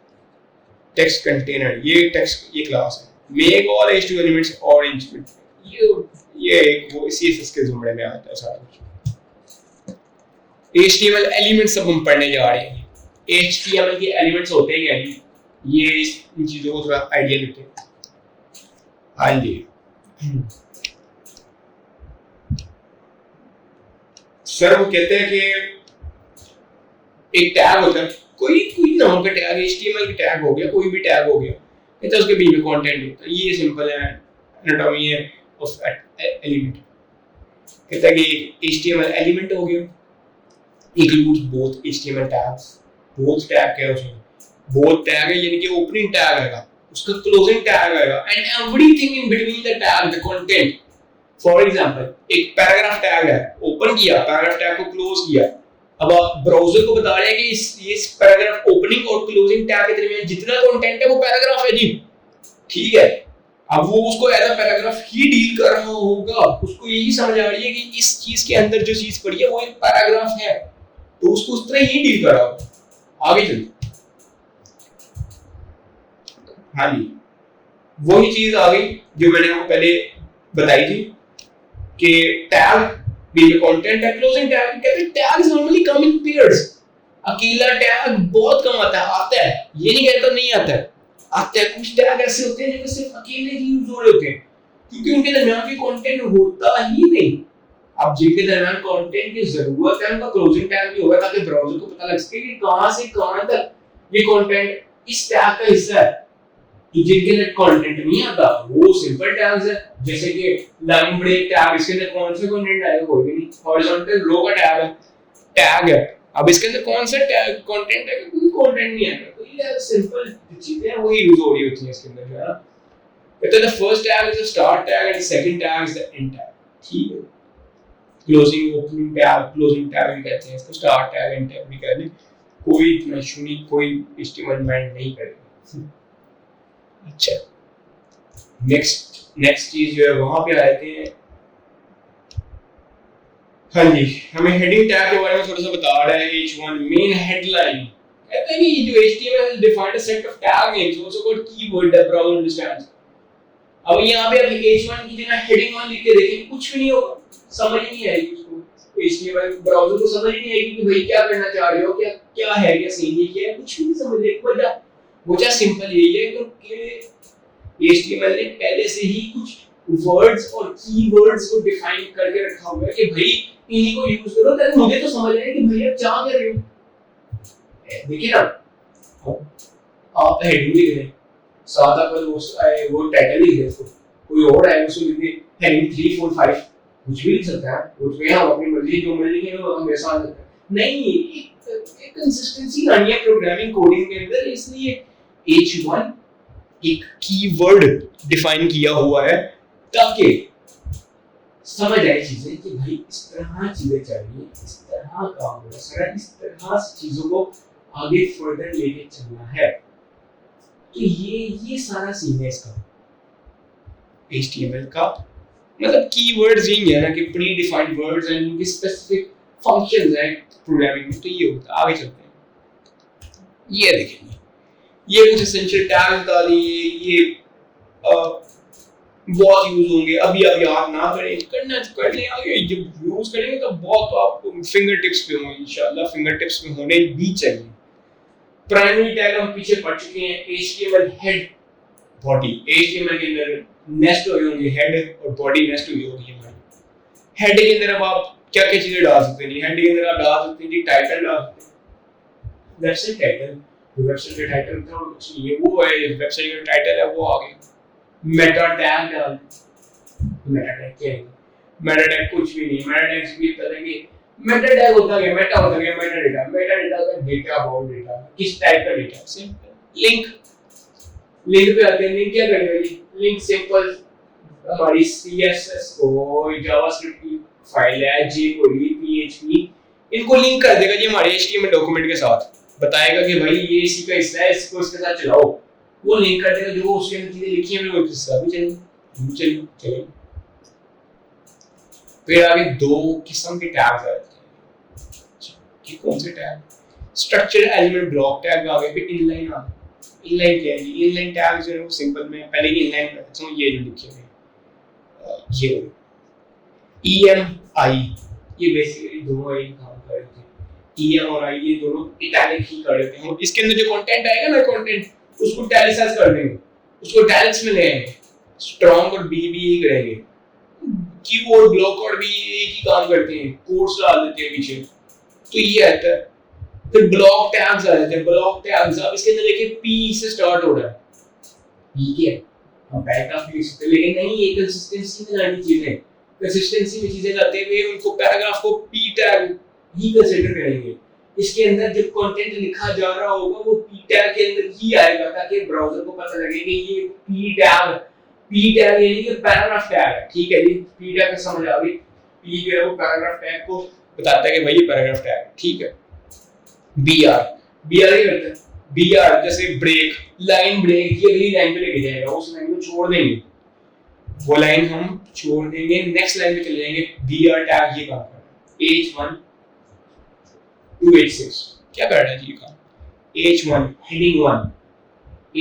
text container, ये टेक्स्ट ये क्लास है, make all h2 elements orange, ये एक वो CSS के जुमड़े में आता है सारा कुछ। HTML एलिमेंट्स सब हम पढ़ने जा रहे हैं। HTML के एलिमेंट्स होते हैं क्या, ये इन चीजों को थोड़ा आइडिया लेते हैं। हाँ जी सर, वो कहते हैं कि एक टैग होता है, कोई नाम का टैग, HTML का टैग हो गया, कोई भी टैग हो गया, कहते हैं उसके बीच में कंटेंट होता है। ये सिंपल है, एनाटॉमी है ऑफ एलिमेंट। कहता है कि HTML एलिमेंट हो गया, includes both HTML tags, both tag क्या है उसमें, both टैग है यानी कि ओपनिंग टैग आएगा, उसका क्लोजिंग टैग आएगा, and everything in between the tag, the content. For example, एक पैराग्राफ टैग है, ओपन किया, पैराग्राफ टैग को क्लोज किया, अब आप ब्राउज़र को बता रहे हैं कि इस पैराग्राफ ओपनिंग और क्लोजिंग टैग के दरमियान जितना कंटेंट है वो पैराग्राफ है जी, ठीक है। अब वो उसको एज अ पैराग्राफ ही डील कर रहा होगा, उसको यही समझ आ रही है कि इस चीज के अंदर जो चीज पड़ी है वो एक पैराग्राफ है, तो उसको उस तरह ही डील कर रहा होगा। आगे चलिए, हाँ जी वही चीज आ गई जो मैंने आपको पहले बताई थी कि टैग बीइंग कंटेंट है, क्लोजिंग टैग, कहते हैं टैग्स नॉर्मली कम इन पेयर्स। अकेला टैग बहुत कम आता है, ये नहीं कहता नहीं आता है, आता है। कुछ टैग ऐसे होते हैं जो सिर्फ अकेले ही यूज हो रहे होते हैं क्योंकि उनके दरमियान कोई कंटेंट होता ही नहीं। अब जिनके दरमियान कंटेंट की जरूरत है उनका क्लोजिंग टैग भी होगा ताकि ब्राउज़र को पता लग सके कि कहां से कहां तक ये कंटेंट इस टैग का हिस्सा है। तो जिनके अंदर कंटेंट नहीं आता वो सिंपल टैग्स है, जैसे कि लाइन ब्रेक टैग, इसके अंदर कौन सा कंटेंट आएगा, कोई भी नहीं। हॉरिजॉन्टल रो का टैग है, अब इसके अंदर कौन सा टैग कंटेंट है, कोई कंटेंट नहीं आएगा। तो ये सिंपल चीजें हैं, वही यूज हो रही होती हैं इसके अंदर जो है ना। कहते हैं the first tag is the start tag and the second tag is the end tag, ठीक है। Closing opening tag, closing tag भी कहते हैं इसको, स्टार्ट टैग एंड टैग भी कहते हैं। कोई इतना इशू नहीं, कोई HTML माइंड नहीं करेगा। अच्छा, नेक्स्ट चीज जो है वहां पे आते हैं। हाँ जी, हमें हेडिंग टैग के बारे में थोड़ा सा बता रहा है H1 मेन हेडलाइन। कहते हैं कि जो HTML has defined a set of tag names also called keyword that browser understands। अब यहाँ पे आप H1 की जगह हेडिंग 1 लिख के देखें, कुछ भी नहीं होगा, समझ ही नहीं आएगी उसको। HTML ब्राउज़र को समझ ही नहीं आएगी कि भाई क्या करना चाह रहे हो, क्या है, क्या सीन है, क्या है, कुछ भी नहीं समझ। वजह सिंपल यही है क्योंकि HTML ने पहले से ही कुछ वर्ड्स और कीवर्ड्स को डिफाइन करके रखा हुआ है कि भाई इन्हीं को यूज करो ताकि मुझे तो समझ आए कि भैया क्या कर रहे हो। देखिए ना, आप हेडिंग लिख रहे हैं, साथ आप वो टाइटल लिख रहे हैं, कोई और है उसको लिख दे हेडिंग 3 4 5, कुछ भी लिख सकता है, उसमें हम अपनी मर्जी जो मर्जी है वो हम वैसा आ सकते हैं। नहीं, एक कंसिस्टेंसी लानी है प्रोग्रामिंग कोडिंग के अंदर, इसलिए H1 एक कीवर्ड डिफाइन किया हुआ है ताकि समझ आए चीजें कि भाई इस तरह चीजें चाहिए, इस तरह काम होना चाहिए, इस तरह चीजों को आगे फर्दर लेके चलना है। तो ये सारा सीन है इसका HTML का। मतलब कीवर्ड्स यही है ना कि प्री डिफाइंड वर्ड्स एंड उनके स्पेसिफिक फंक्शंस हैं प्रोग्रामिंग में। तो ये होता है, आगे चलते हैं। ये देखेंगे, ये कुछ एसेंशियल टैग्स बता दिए, ये बहुत यूज होंगे। अभी आप याद ना करें, करना कर लें, आगे जब यूज करेंगे तो बहुत तो आपको फिंगर टिप्स पे होंगे इंशाल्लाह, फिंगर टिप्स में होने भी चाहिए। प्राइमरी टैग हम पीछे पढ़ चुके हैं, HTML हेड बॉडी। HTML के अंदर नेस्ट हुए होंगे हेड और बॉडी नेस्ट हुई होगी हमारी। हेड के अंदर अब आप क्या क्या चीजें डाल सकते हैं? हेड के अंदर आप डाल सकते हैं जी टाइटल डाल सकते हैं, वेबसाइट टाइटल। वेबसाइट का टाइटल था और कुछ नहीं है, वो है वेबसाइट का टाइटल है, वो आ गया। मेटा टैग डाल, मेटा टैग क्या है? मेटा टैग कुछ भी नहीं, मेटा टैग से भी पता है कि मेटा टैग होता है, मेटा होता है मेटा डेटा। मेटा डेटा का डेटा अबाउट डेटा, किस टाइप का डेटा? Simple link. लिंक पे आते हैं, लिंक क्या करेगा जी? लिंक सिंपल हमारी CSS को जावास्क्रिप्ट की फाइल है jQuery PHP, इनको लिंक कर देगा जी हमारे HTML डॉक्यूमेंट के साथ। बताएगा कि भाई ये इसी का हिस्सा है, इसको इसके साथ चलाओ। वो लिंक कर देगा, जो उसके अंदर चीजें लिखी हैं वो उसके साथ भी चलेंगे। फिर आगे दो किस्म के टैग्स आते हैं। कि कौन से tag? Structure element block tag आ गए, फिर इनलाइन आ गए। इनलाइन क्या है? इनलाइन टैग जो है वो सिंपल में पहले ही इनलाइन करता हूं, ये जो लिखे हुए ये EMI, ये बेसिकली दोनों एक काम कर रहे थे। EM और I ये दोनों इटैलिक ही कर रहे थे। हम इसके अंदर जो कंटेंट आएगा ना, कंटेंट उसको इटैलिसाइज कर देंगे, उसको इटैलिक्स में ले आएंगे। स्ट्रांग और B भी यही करेंगे। कीबोर्ड ब्लॉक और भी एक ही काम करते हैं, कोड्स डाल देते हैं पीछे। तो ये आता है। फिर ब्लॉक टैग्स आ जाते हैं। ब्लॉक टैग्स आप इसके अंदर देखिए P से स्टार्ट हो रहा है, ठीक है, हम पैराग्राफ लिख सकते हैं, लेकिन नहीं, ये कंसिस्टेंसी में लानी चीजें। कंसिस्टेंसी में चीजें लाते हुए उनको पैराग्राफ को P टैग ही कंसीडर करेंगे। इसके अंदर जब कंटेंट लिखा जा रहा होगा वो P टैग के अंदर ही आएगा, ताकि ब्राउज़र को पता लगे कि ये P टैग यानी कि पैराग्राफ टैग है। ठीक है जी, P टैग समझ आ गई। P जो है वो पैराग्राफ टैग को बताता है कि भाई ये पैराग्राफ टैग है, ठीक है। BR ये करता है, BR जैसे ब्रेक, लाइन ब्रेक, ये अगली लाइन पे लेके जाएगा, उस लाइन को छोड़ देंगे, वो लाइन हम छोड़ देंगे, नेक्स्ट लाइन पे चले जाएंगे। BR टैग ये काम कर रहा है। H1 to H6 क्या कर रहा है जी ये काम? H1 हेडिंग 1,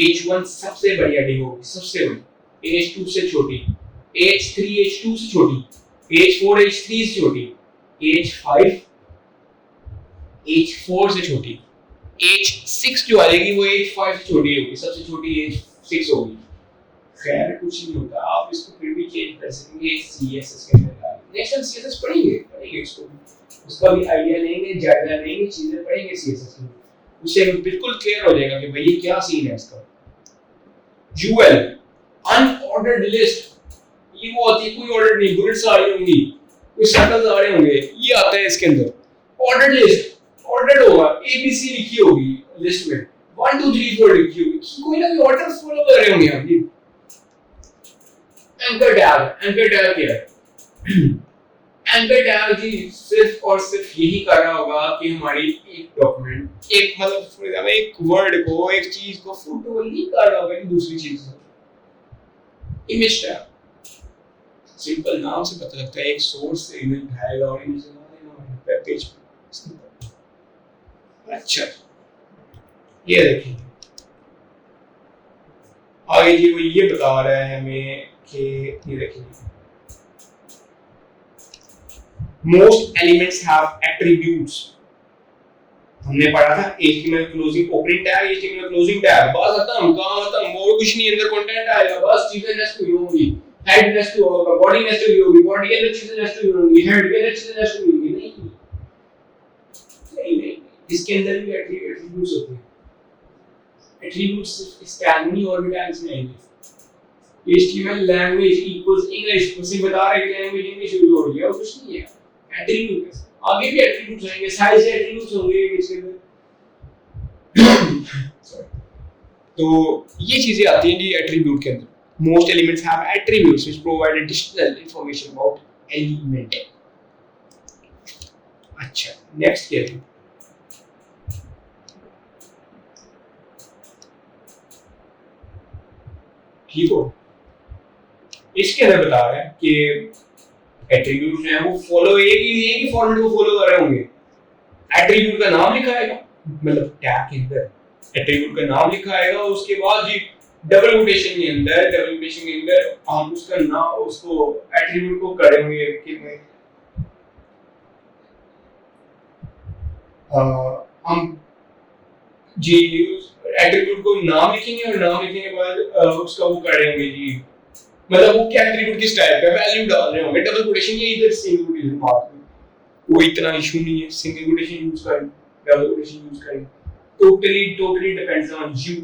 H1 सबसे बड़ी हेडिंग होगी, सबसे बड़ी। H2 से छोटी, H3 H2 से छोटी, H4 H3 से छोटी, H5 H4 से छोटी, H6 जो आएगी वो H5 से छोटी होगी, सबसे छोटी H6 होगी। खैर कुछ नहीं होता, आप इसको फिर भी चेंज कर सकेंगे CSS के अंदर। नेक्स्ट हम CSS पढ़ेंगे इसको, उसका भी आइडिया लेंगे, ज्यादा लेंगे, चीजें पढ़ेंगे CSS में, उससे बिल्कुल क्लियर हो जाएगा कि भाई ये क्या सीन है इसका। UL अनऑर्डर्ड लिस्ट, ये वो होती है, कोई ऑर्डर नहीं, बुलेट्स आ रही होंगी, कोई सर्कल्स आ रहे होंगे, ये आता है इसके अंदर। ऑर्डर्ड लिस्ट, ऑर्डर्ड होगा, ABC लिखी होगी लिस्ट में, 1 2 3 4 लिखी होगी, कोई ना कोई ऑर्डर फॉलो कर रहे होंगे आप जी। एंकर टैग क्या है? एंकर टैग जी सिर्फ और सिर्फ यही कर रहा होगा कि हमारी एक डॉक्यूमेंट, एक मतलब फॉर एग्जांपल एक वर्ड को, एक चीज को फोटो नहीं कर रहा होगा दूसरी चीज से। इमेज टैग सिंपल नाम से पता लगता है, एक सोर्स से इमेज उठाएगा और इमेज लगा देगा वेब पेज पे। अच्छा ये देखिए आगे जी वो ये बता रहा है हमें कि ये देखिए मोस्ट एलिमेंट्स हैव एट्रीब्यूट्स। हमने पढ़ा था HTML closing opening tag, HTML closing tag, बस खत्म, काम खत्म, और कुछ नहीं, अंदर कंटेंट आएगा, बस चीजें नेक्स्ट हुई होंगी। हेड नेस्ट होगा, बॉडी नेस्ट होगी, बॉडी के अंदर चीजें नेस्ट होंगी, हेड के अंदर चीजें नेस्ट होंगी। नहीं नहीं नहीं, इसके अंदर भी एट्रीब्यूट्स होते हैं। एट्रीब्यूट्स स्टैंडर्ड ऑर्बिटल्स में आएंगे। HTML लैंग्वेज इक्वल्स इंग्लिश, उसे बता रहे हैं लैंग्वेज इंग्लिश यूज हो रही है और कुछ नहीं है। एट्रीब्यूट आगे भी एट्रीब्यूट्स आएंगे, साइज एट्रीब्यूट्स होंगे इसके अंदर। तो ये चीजें आती हैं जी एट्रीब्यूट के अंदर। Most elements have attributes which provide additional information about element. अच्छा, next क्या है? ठीक हो? इसके अंदर बता रहा है कि एट्रीब्यूट जो है वो फॉलो एक ही फॉर्मेट को फॉलो कर रहे होंगे। एट्रीब्यूट का नाम लिखा आएगा, मतलब टैग के अंदर एट्रीब्यूट का नाम लिखा आएगा, उसके बाद जी डबल कोटेशन के अंदर हम उसका नाम, उसको एट्रीब्यूट को करेंगे कि हम जी एट्रीब्यूट को नाम लिखेंगे और नाम लिखने के बाद उसका वो करेंगे जी, मतलब वो क्या एट्रीब्यूट किस टाइप का वैल्यू डाल रहे होंगे। डबल कोटेशन या इधर सिंगल कोटेशन बात में वो इतना इशू नहीं है, सिंगल कोटेशन यूज करें डबल कोटेशन यूज करें, टोटली डिपेंड्स ऑन यू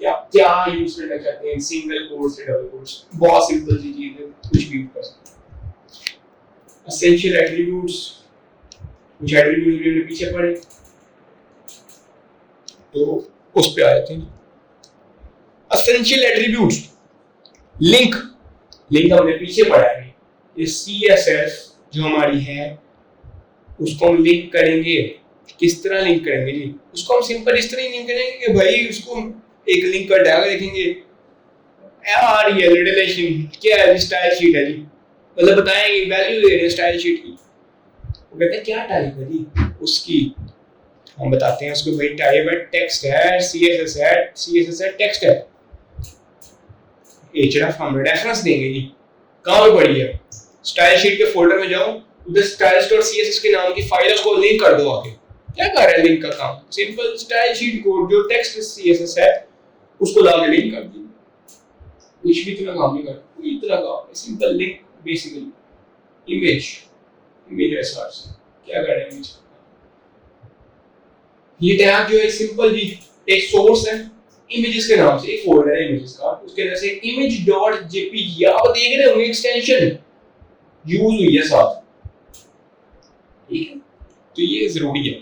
क्या यूज करना चाहते हैं, सिंगल कोट्स से डबल कोट्स, बहुत सिंपल सी चीज है, कुछ भी यूज कर सकते हैं। एसेंशियल एट्रीब्यूट्स, कुछ एट्रीब्यूट्स भी पीछे पड़े तो उस पे आ जाते हैं। एसेंशियल एट्रीब्यूट्स, लिंक हमने पीछे पढ़ा है। ये CSS जो हमारी है उसको हम लिंक करेंगे। किस तरह लिंक करेंगे जी? उसको हम सिंपल इस तरह लिंक करेंगे कि भाई उसको एक लिंक कर डालेंगे, देखेंगे यार ये रिलेशन क्या है, स्टाइल शीट है जी, मतलब बताएंगे वैल्यू दे रहे हैं स्टाइल शीट की। वो कहते हैं क्या टाइप है जी उसकी, हम बताते हैं उसको भाई टाइप है टेक्स्ट है, CSS है टेक्स्ट है। href हम रेफरेंस देंगे जी, कहाँ पे पड़ी है, स्टाइल शीट के फोल्डर में जाओ, उधर styles.css के नाम की फाइल को लिंक कर दो। आगे क्या कर रहा है लिंक का काम, सिंपल स्टाइल शीट कोड जो टेक्स्ट CSS है उसको ला के लिंक कर दी। कुछ भी इतना काम नहीं कर, कोई इतना काम है, सिंपल लिंक बेसिकली। इमेज ऐसा क्या कर रहे हैं इमेज, ये टैग जो है सिंपल जी एक सोर्स है इमेजेस के नाम से, एक फोल्डर है इमेजेस का, उसके अंदर से image.jpg आप देख रहे होंगे एक्सटेंशन यूज हुई है साथ, ठीक है, तो ये जरूरी है।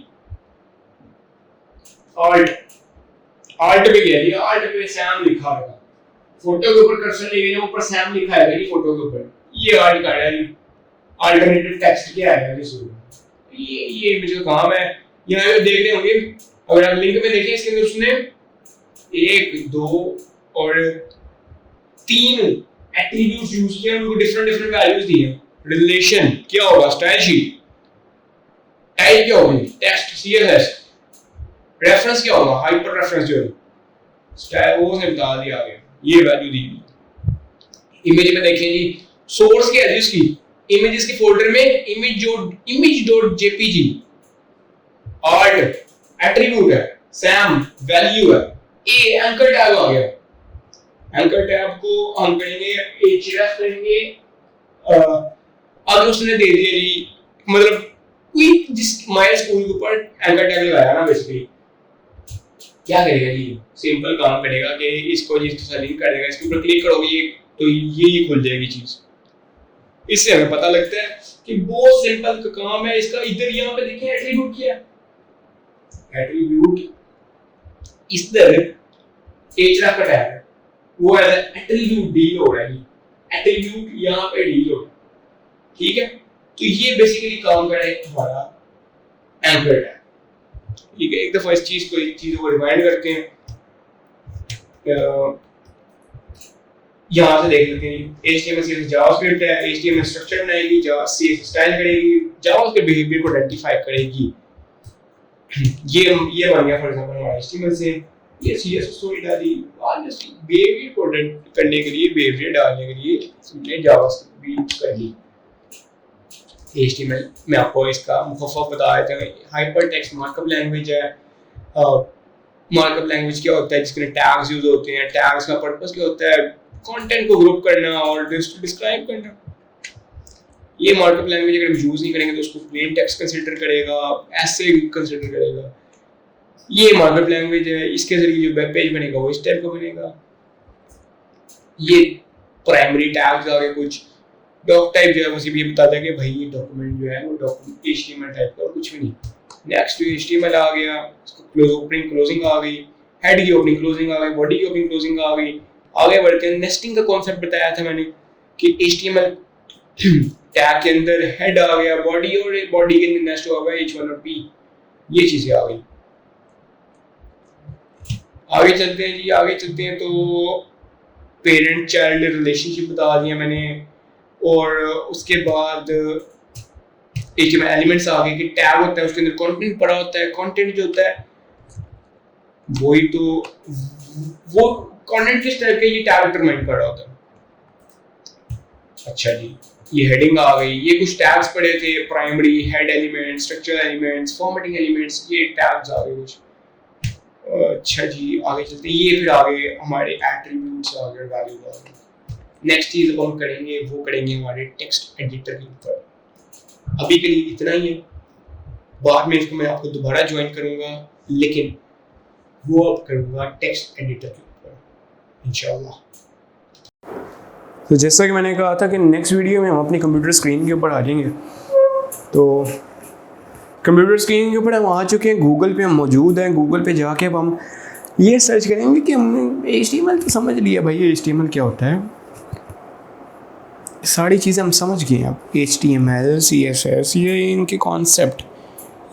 आल्ट पे गया जी, आल्ट पे सैम लिखा है, फोटो के ऊपर कर्सर ले गए, ऊपर सैम लिखा है जी फोटो के ऊपर, ये आल्ट का है जी, अल्टरनेटिव टेक्स्ट क्या है ये इमेज का काम है। यहाँ पे देख रहे होंगे, अगर आप लिंक में देखें इसके अंदर उसने 1 2 और 3 एट्रीब्यूट्स यूज किए, उनको डिफरेंट वैल्यूज दी हैं। रिलेशन क्या होगा, स्टाइल शीट, टाइप क्या होगी टेक्स्ट CSS, रेफरेंस क्या होगा हाइपर रेफरेंस जो है स्टाइल वो से बता दिया गया, ये वैल्यू दी गई। इमेज में देखें जी सोर्स क्या है इसकी, इमेजेस के फोल्डर में image.jpg, आर्ट एट्रीब्यूट है, सैम वैल्यू है, ए एंकर टैग आ गया, एंकर टैग को हम करेंगे href करेंगे, अब उसने दे दिया जी, मतलब कोई जिस माय स्कूल के ऊपर एंकर टैग लगाया ना, बेसिकली क्या करेगा जी, सिंपल काम करेगा कि इसको जिस तरह लिंक करेगा, इसके ऊपर क्लिक करोगे तो ये खुल जाएगी चीज। इससे हमें पता लगता है कि बहुत सिंपल का काम है इसका। इधर यहाँ पे देखें एट्रीब्यूट क्या है, एट्रीब्यूट इस तरह href का टैग है, वो है एट्रीब्यूट डील हो रहा है, एट्रीब्यूट यहाँ पे डील हो रहा है, ठीक है। तो ये बेसिकली काम कर रहा है हमारा एंकर टैग, ठीक है। एक दफा इस चीजों को रिवाइंड करते हैं, यहाँ से देख लेते हैं। HTML CSS जावास्क्रिप्ट है, HTML स्ट्रक्चर बनाएगी, CSS स्टाइल करेगी, जावास्क्रिप्ट बिहेवियर को आइडेंटिफाई करेगी। ये बन गया फॉर एग्जांपल हमारा HTML से, ये CSS स्टोरी डाली, ऑब्वियसली बिहेवियर को करने के लिए, बिहेवियर डालने के लिए हमने जावास्क्रिप्ट भी यूज कर ली। HTML में आपको इसका मुखफ़फ़ बता देते हैं, हाइपर टेक्स्ट मार्कअप लैंग्वेज है। मार्कअप लैंग्वेज क्या होता है, जिसके टैग्स यूज होते हैं, टैग्स का पर्पस क्या होता है, कंटेंट को ग्रुप करना और डिस्क्राइब करना। ये मार्कअप लैंग्वेज अगर हम यूज नहीं करेंगे तो उसको प्लेन टेक्स्ट कंसीडर करेगा, ऐसे कंसीडर करेगा। ये मार्कअप लैंग्वेज है, इसके जरिए जो वेब पेज बनेगा वो इस टाइप का बनेगा। ये प्राइमरी टैग्स आ गए कुछ। डॉक टाइप जो है वो सिर्फ ये बताता है कि भाई ये डॉक्यूमेंट जो है वो डॉक्यूमेंट HTML टाइप का और कुछ भी नहीं। नेक्स्ट HTML आ गया, इसको ओपनिंग क्लोजिंग आ गई, हेड की ओपनिंग क्लोजिंग आ गई, बॉडी की ओपनिंग क्लोजिंग आ गई। आगे बढ़ते हैं, नेस्टिंग का कॉन्सेप्ट बताया था मैंने कि HTML टैग के अंदर हेड आ गया, बॉडी और बॉडी के अंदर नेस्ट हुआ हुआ है H1 और P, ये चीजें आ गई। आगे चलते हैं जी, आगे चलते हैं तो पेरेंट चाइल्ड रिलेशनशिप बता दिया मैंने, और उसके बाद HTML एलिमेंट्स आ गए कि टैग होता है उसके अंदर कंटेंट पड़ा होता है। कंटेंट जो होता है वही तो वो कंटेंट किस तरह के ये टैग डिटरमाइन कर रहा होता है। अच्छा जी, ये हेडिंग आ गई, ये कुछ टैग्स पड़े थे, primary, head elements, structure elements, formatting elements, ये टैग्स आ गए कुछ। अच्छा जी, आगे चलते हैं, ये फिर आगे हमारे एट्रीब्यूट्स आ गए, वैल्यूज आ गए। नेक्स्ट चीज अब हम करेंगे वो करेंगे हमारे टेक्स्ट एडिटर के ऊपर। अभी के लिए इतना ही है, बाद में इसको मैं आपको दोबारा ज्वाइन करूंगा, लेकिन वो अब करूंगा टेक्स्ट एडिटर के ऊपर इंशाल्लाह। तो जैसा कि मैंने कहा था कि नेक्स्ट वीडियो में हम अपनी कंप्यूटर स्क्रीन के ऊपर आ जाएंगे। तो कंप्यूटर स्क्रीन के ऊपर हम आ चुके हैं, गूगल पे हम मौजूद हैं। गूगल पे जाके अब हम ये सर्च करेंगे कि हम HTML तो समझ लिया भाई, HTML क्या होता है, सारी चीज़ें हम समझ गए हैं। अब HTML, CSS, ये इनके कॉन्सेप्ट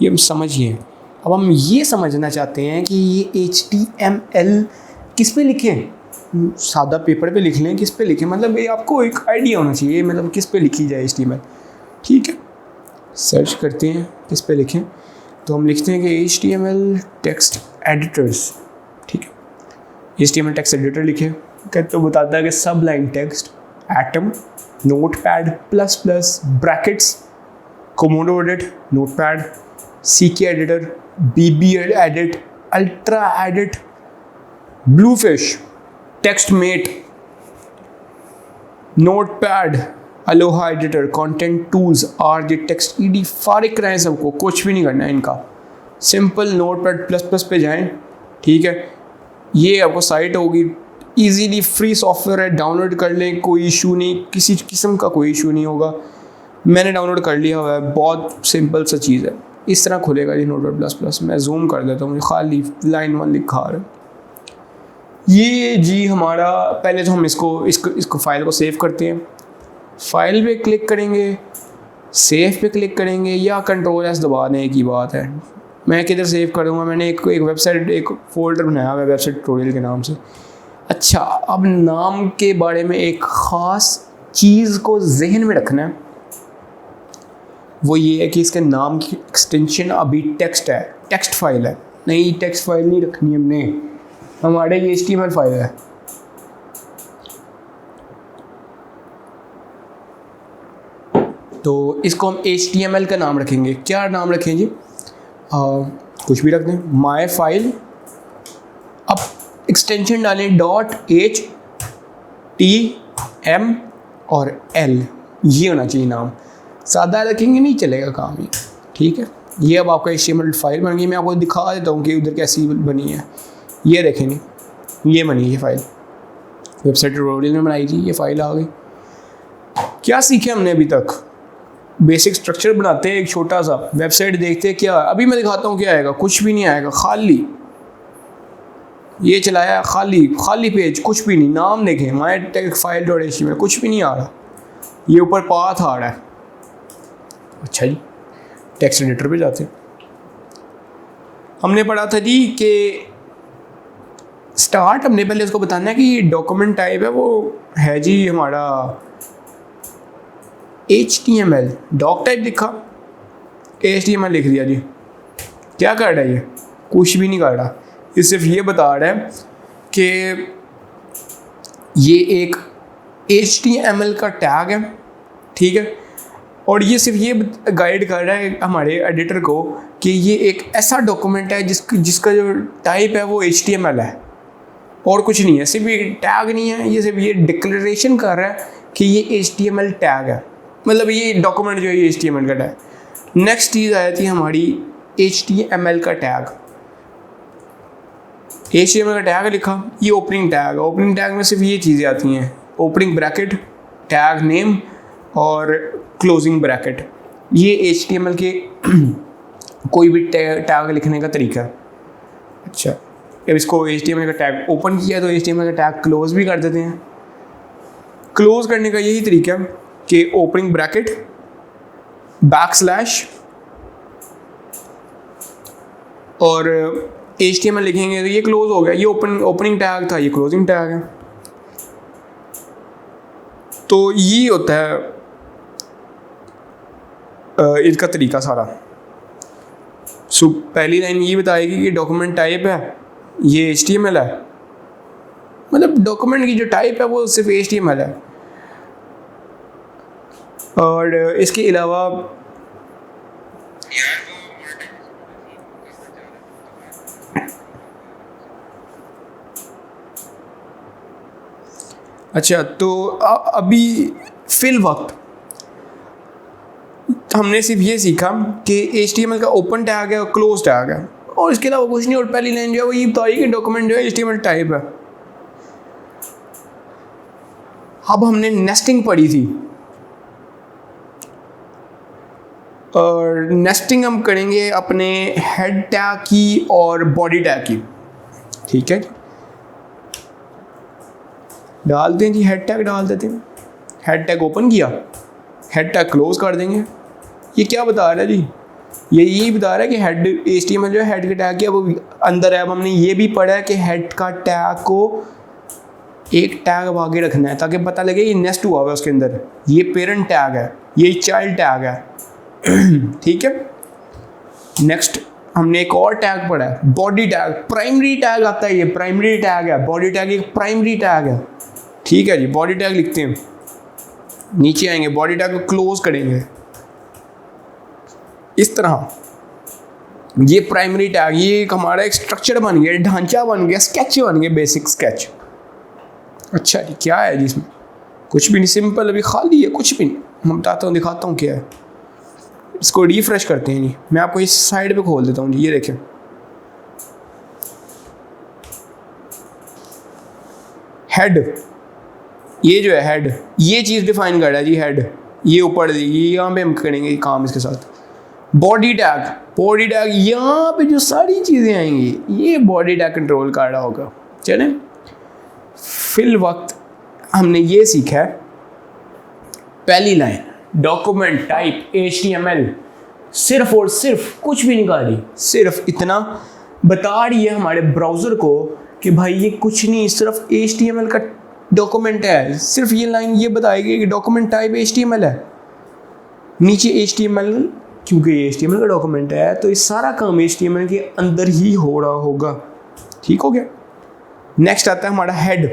ये हम समझ गए हैं। अब हम ये समझना चाहते हैं कि ये HTML किस पे लिखें। सादा पेपर पे लिख लें, किस पे लिखें, मतलब ये आपको एक आइडिया होना चाहिए, मतलब किस पे लिखी जाए HTML। ठीक है, सर्च करते हैं किस पे लिखें, तो हम लिखते हैं कि HTML टेक्स्ट एडिटर्स। ठीक है, HTML टेक्स्ट एडिटर लिखे तो बताता है कि Sublime Text, Atom, Notepad plus plus, Brackets, Komodo Edit, Notepad, CK Editor, BB Edit, UltraEdit, Bluefish, TextMate, Notepad, Aloha Editor, Content Tools, RJ Text ED, फारिग कराएं सबको, कुछ भी नहीं करना है इनका। सिंपल नोटपैड प्लस प्लस पे जाएं। ठीक है, ये आपको साइट होगी, इजीली फ्री सॉफ्टवेयर है, डाउनलोड कर लें, कोई इशू नहीं, किसी किस्म का कोई इशू नहीं होगा। मैंने डाउनलोड कर लिया हुआ है, बहुत सिंपल सा चीज़ है। इस तरह खुलेगा जी नोटपैड प्लस प्लस। मैं जूम कर देता हूँ, मुझे खाली लाइन 1 लिखा आ रहा है। ये जी हमारा, पहले तो हम इसको फाइल को सेव करते हैं। फाइल पे क्लिक करेंगे, सेव पे क्लिक करेंगे या Ctrl+S दबा दें, एक ही बात है। मैं किधर सेव करूँगा, मैंने एक वेबसाइट, एक फोल्डर बनाया हुआ है वेबसाइट ट्यूटोरियल के नाम से। अच्छा, अब नाम के बारे में एक ख़ास चीज़ को जहन में रखना है, वो ये है कि इसके नाम की एक्सटेंशन अभी टेक्स्ट है, टेक्स्ट फाइल है। नहीं, टेक्स्ट फाइल नहीं रखनी हमने, हमारे ये HTML फाइल है। तो इसको हम HTML का नाम रखेंगे। क्या नाम रखें जी? कुछ भी रख दें, माई फाइल। अब एक्सटेंशन डालें .htm और l, ये होना चाहिए नाम। सादा रखेंगे नहीं चलेगा काम ये। ठीक है, ये अब आपका HTML फाइल बन गई। मैं आपको दिखा देता हूँ कि उधर कैसी बनी है। ये देखेंगे, ये बनी ये फाइल, वेबसाइट ट्यूटोरियल में बनाई थी, ये फाइल आ गई। क्या सीखे हमने अभी तक? बेसिक स्ट्रक्चर बनाते हैं, एक छोटा सा वेबसाइट देखते हैं क्या। अभी मैं दिखाता हूँ क्या आएगा, कुछ भी नहीं आएगा, खाली ये चलाया, खाली पेज, कुछ भी नहीं। नाम देखें, माई टेक्स्ट फाइल .html, कुछ भी नहीं आ रहा। ये ऊपर पाथ आ रहा है। अच्छा जी, टेक्स्ट एडिटर पे जाते हैं। हमने पढ़ा था जी कि स्टार्ट, हमने पहले उसको बताना है कि डॉक्यूमेंट टाइप है वो है जी हमारा HTML। डॉक टाइप लिखा, HTML लिख दिया जी। क्या कर रहा है ये? कुछ भी नहीं कर रहा। ये सिर्फ ये बता रहा है कि ये एक HTML का टैग है। ठीक है, और ये सिर्फ ये गाइड कर रहा है हमारे एडिटर को कि ये एक ऐसा डॉक्यूमेंट है जिसका जो टाइप है वो HTML है। और कुछ नहीं है, सिर्फ ये टैग नहीं है, ये सिर्फ ये डिक्लेरेशन कर रहा है कि ये HTML टैग है, मतलब ये डॉक्यूमेंट जो है ये HTML का टैग। नेक्स्ट चीज़ आई थी हमारी HTML का टैग। HTML का टैग लिखा, ये ओपनिंग टैग है। ओपनिंग टैग में सिर्फ ये चीज़ें आती हैं, ओपनिंग ब्रैकेट, टैग नेम और क्लोजिंग ब्रैकेट। ये HTML के कोई भी टैग लिखने का तरीका है। अच्छा, अब इसको HTML का टैग ओपन किया तो HTML का टैग क्लोज भी कर देते हैं। क्लोज करने का यही तरीका है कि ओपनिंग ब्रैकेट बैकस्लैश और HTML लिखेंगे तो ये क्लोज हो गया। ये ओपनिंग टैग था, ये क्लोजिंग टैग है। तो ये होता है इसका तरीका सारा। सो पहली लाइन ये बताएगी कि डॉक्यूमेंट टाइप है, ये HTML है, मतलब डॉक्यूमेंट की जो टाइप है वो सिर्फ HTML है। और इसके अलावा अच्छा, तो अभी फिल वक्त हमने सिर्फ ये सीखा कि HTML का ओपन टैग है और क्लोज टैग है, और इसके अलावा कुछ नहीं। और पहली लाइन जो है वो ये बताई कि डॉक्यूमेंट जो है HTML टाइप है। अब हमने नेस्टिंग पढ़ी थी, और नेस्टिंग हम करेंगे अपने हेड टैग की और बॉडी टैग की। ठीक है, डालते हैं जी, हेड टैग डाल देते हैं। हेड टैग ओपन किया, हेड टैग क्लोज कर देंगे। ये क्या बता रहा है जी? ये यही बता रहा है कि हेड HTML जो है हेड के टैग के वो अंदर है। अब हमने ये भी पढ़ा है कि हेड का टैग को एक टैग आगे रखना है ताकि पता लगे ये नेस्ट हुआ हुआ है उसके अंदर। ये पेरेंट टैग है, ये चाइल्ड टैग है। ठीक है, नेक्स्ट हमने एक और टैग पढ़ा है, बॉडी टैग। प्राइमरी टैग आता है, ये प्राइमरी टैग है। बॉडी टैग एक प्राइमरी टैग है। ठीक है जी, बॉडी टैग लिखते हैं, नीचे आएंगे, बॉडी टैग को क्लोज करेंगे इस तरह। ये प्राइमरी टैग, ये एक हमारा एक स्ट्रक्चर बन गया, ढांचा बन गया, स्केच बन गया, बेसिक स्केच। अच्छा जी, क्या है जी इसमें? कुछ भी नहीं, सिंपल, अभी खाली है, कुछ भी नहीं। मैं बताता हूँ, दिखाता हूँ क्या है। इसको रिफ्रेश करते हैं जी, मैं आपको इस साइड पे खोल देता हूँ जी। ये देखें, हेड, ये जो है हेड, ये चीज़ डिफाइन कर रहा है जी हेड। ये ऊपर दी, ये यहाँ पे हम करेंगे काम इसके साथ। बॉडी टैग, बॉडी टैग यहाँ पे जो सारी चीज़ें आएंगी ये बॉडी टैग कंट्रोल कर रहा होगा। चलें, फिल वक्त हमने ये सीखा है, पहली लाइन डॉक्यूमेंट टाइप HTML, सिर्फ और सिर्फ कुछ भी निकाली, सिर्फ इतना बता रही है हमारे ब्राउज़र को कि भाई ये कुछ नहीं, सिर्फ HTML का डॉक्यूमेंट है। सिर्फ ये लाइन ये बताएगी कि डॉक्यूमेंट टाइप HTML है। नीचे HTML, क्योंकि ये HTML का डॉक्यूमेंट है तो ये सारा काम HTML के अंदर ही हो रहा होगा। ठीक हो गया। नेक्स्ट आता है हमारा head,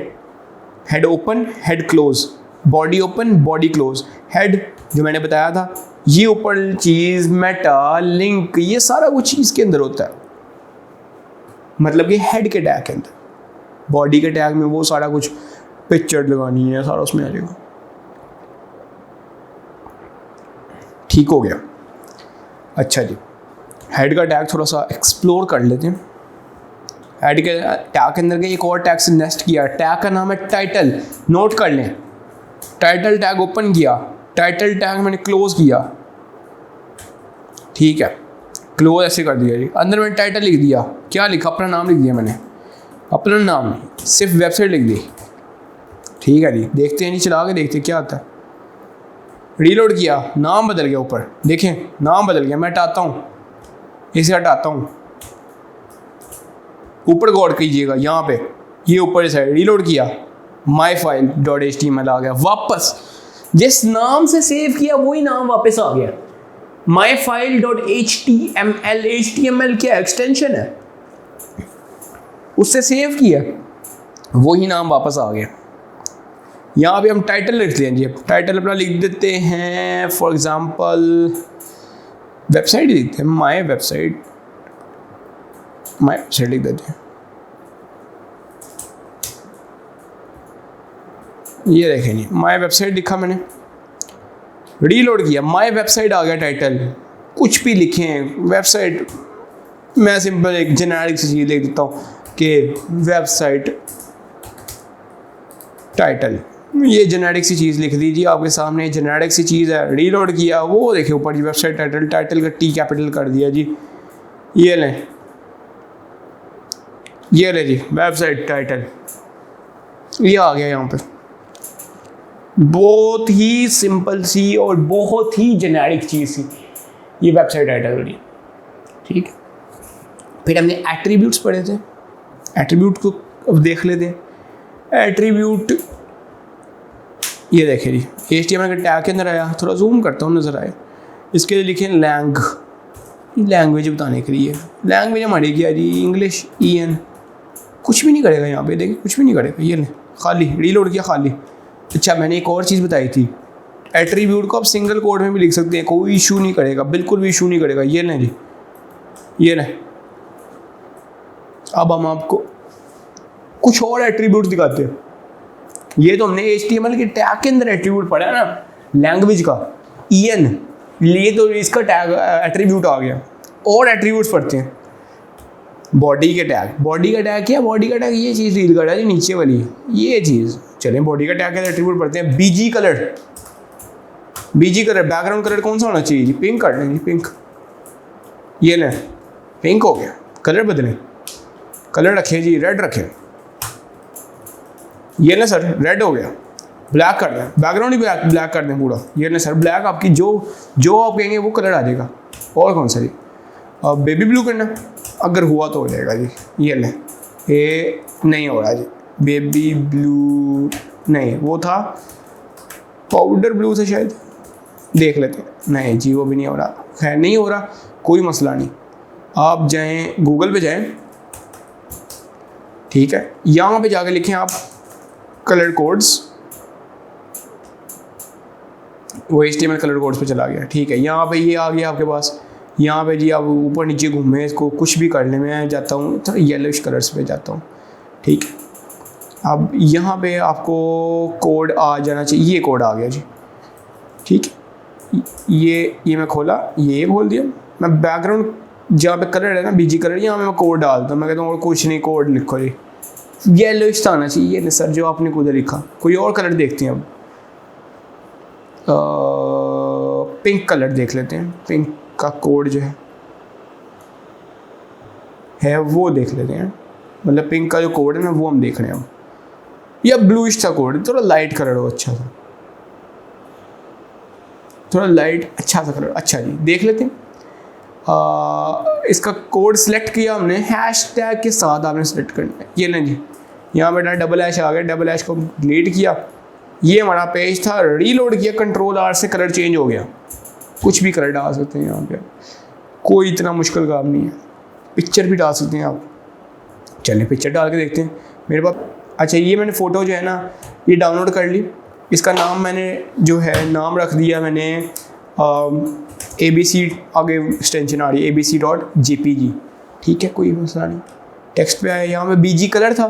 head open, head close, body open, body close. Head जो मैंने बताया था, ये ऊपर चीज़, मेटा, लिंक, ये सारा कुछ इसके अंदर होता है, मतलब कि हेड के टैग के अंदर। बॉडी के टैग में वो सारा कुछ पिक्चर लगानी है, सारा उसमें आ जाएगा। ठीक हो गया। अच्छा जी, हेड का टैग थोड़ा सा एक्सप्लोर कर लेते हैं। हेड के टैग के अंदर के एक और टैग से नेस्ट किया, टैग का नाम है टाइटल। नोट कर लें, टाइटल टैग ओपन किया, टाइटल टैग मैंने क्लोज किया। ठीक है, क्लोज ऐसे कर दिया जी। अंदर मैंने टाइटल लिख दिया, क्या लिखा? अपना नाम लिख दिया मैंने, अपना नाम नहीं, सिर्फ वेबसाइट लिख दी। ठीक है जी, देखते हैं जी, चला के देखते हैं क्या आता है। रीलोड किया, नाम बदल गया, ऊपर देखें नाम बदल गया। मैं हटाता हूँ, इसे हटाता हूँ, ऊपर गौर कीजिएगा यहाँ पे, ये ऊपर साइड रीलोड किया, myfile.html आ गया वापस। जिस नाम से सेव किया वही नाम वापस आ गया, myfile.html। HTML क्या एक्सटेंशन है, उससे सेव किया, वही नाम वापस आ गया। यहाँ पे हम टाइटल लिख लेंगे, टाइटल अपना लिख देते हैं, फॉर एग्जांपल वेबसाइट लिखते हैं, माय वेबसाइट लिख देते हैं। ये देखें जी, माय वेबसाइट लिखा मैंने, रीलोड किया, माय वेबसाइट आ गया टाइटल, कुछ भी लिखें वेबसाइट, मैं सिंपल एक जेनेरिक सी चीज़ लिख देता हूँ कि वेबसाइट टाइटल, ये जेनेरिक सी चीज़ लिख दीजिए, आपके सामने जेनेरिक सी चीज़ है। रीलोड किया, वो देखिए ऊपर जी वेबसाइट टाइटल, टाइटल का टी कैपिटल कर दिया जी, ये लें, ये ले जी वेबसाइट टाइटल, ये आ गया यहाँ पे। बहुत ही सिंपल सी और बहुत ही जेनेरिक चीज़ सी ये वेबसाइट टाइटल वाली, ठीक है। फिर हमने एट्रीब्यूट्स पढ़े थे, एट्रीब्यूट को अब देख लेते हैं। एट्रीब्यूट ये देखें जी, HTML के टैग के अंदर आया, थोड़ा जूम करता हूँ नज़र आए, इसके लिए लिखें लैंग्वेज बताने के लिए। लैंग्वेज हमारी क्या जी, इंग्लिश, EN, कुछ भी नहीं करेगा यहाँ पे, देखिए कुछ भी नहीं करेगा, ये ले खाली, रीलोड किया खाली। अच्छा मैंने एक और चीज़ बताई थी, एट्रीब्यूट को आप सिंगल कोड में भी लिख सकते हैं, कोई इशू नहीं करेगा, बिल्कुल भी इशू नहीं करेगा। ये लें जी, ये लें। अब हम आपको कुछ और एट्रीब्यूट दिखाते हैं। ये तो हमने HTML के टैग के अंदर एट्रीब्यूट पढ़ा है ना, लैंग्वेज का EN, ये तो इसका टैग एट्रीब्यूट आ गया। और एट्रीब्यूट्स पढ़ते हैं, बॉडी के टैग, बॉडी का टैग क्या, बॉडी का टैग ये चीज़ रीड कर रहा है जी, नीचे वाली ये चीज़। चलें बॉडी का टैग के एट्रीब्यूट पढ़ते हैं। BG colour, BG colour background colour कौन सा होना चाहिए जी, पिंक कर लें जी, पिंक, ये लें, पिंक हो गया, कलर बदलें, कलर रखें जी, रेड रखें, ये ना सर रेड हो गया, ब्लैक कर दें, बैकग्राउंड ही ब्लैक कर दें पूरा, ये ना सर ब्लैक, आपकी जो आप कहेंगे वो कलर आ जाएगा। और कौन सा जी, अब बेबी ब्लू करना, अगर हुआ तो हो जाएगा जी, ये लें, ये नहीं हो रहा जी, बेबी ब्लू नहीं, वो था पाउडर ब्लू से शायद, देख लेते हैं, नहीं जी वो भी नहीं हो रहा, खैर नहीं हो रहा, कोई मसला नहीं। आप जाएं गूगल पे जाएं, ठीक है, यहाँ पे जाके लिखें आप कलर कोड्स, वो HTML कलर कोड्स पे चला गया, ठीक है। यहाँ पे ये आ गया आपके पास, यहाँ पे जी आप ऊपर नीचे घूमें, इसको कुछ भी कर ले, मैं जाता हूँ थोड़ा येलोइश कलर्स पे जाता हूँ, ठीक है। अब यहाँ पे आपको कोड आ जाना चाहिए, ये कोड आ गया जी, ठीक है। ये मैं खोला, ये खोल दिया, मैं बैकग्राउंड जहाँ पे कलर है ना BG कलर, यहाँ पे मैं कोड डालता हूँ, मैं कहता हूँ और कुछ नहीं, कोड लिखो जी, येलोइश आना चाहिए, ये सर जो आपने खुद लिखा। कोई और कलर देखते हैं अब, पिंक कलर देख लेते हैं, पिंक का कोड जो है वो देख लेते हैं, मतलब पिंक का जो कोड है ना वो हम देख रहे हैं अब, या ब्लूइश सा कोड, थोड़ा लाइट कलर हो, अच्छा सा, थोड़ा लाइट अच्छा सा कलर, अच्छा जी देख लेते हैं। इसका कोड सिलेक्ट किया हमने, हैशटैग के साथ आपने सेलेक्ट करना है, ये नहीं जी, यहाँ पे डबल हैश आ गया, डबल हैश को डिलीट किया, ये हमारा पेज था, रीलोड किया, Ctrl+R से कलर चेंज हो गया, कुछ भी कलर डाल सकते हैं यहाँ पे, कोई इतना मुश्किल काम नहीं है। पिक्चर भी डाल सकते हैं आप, चलिए पिक्चर डाल के देखते हैं मेरे पास। अच्छा ये मैंने फ़ोटो जो है ना ये डाउनलोड कर ली, इसका नाम मैंने जो है नाम रख दिया मैंने ABC, आगे एक्सटेंशन आ रही है abc.jpg, ठीक है, कोई मसला नहीं। टेक्स्ट पे आया, यहाँ पे BG कलर था,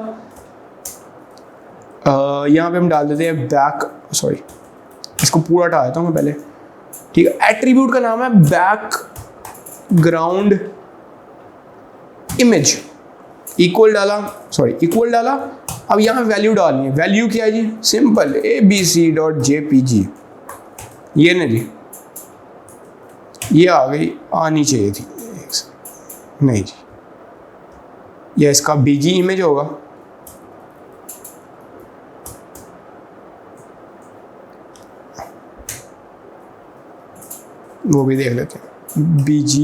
यहाँ पे हम डाल देते हैं इसको पूरा हटा देता हूँ मैं पहले, ठीक है। एट्रीब्यूट का नाम है बैकग्राउंड इमेज, इक्वल डाला, अब यहाँ वैल्यू डालनी है, वैल्यू क्या है जी, सिंपल abc.jpg, ये नहीं जी, ये आ गई, आनी चाहिए थी, नहीं जी, ये इसका BG इमेज होगा, वो भी देख लेते हैं, BG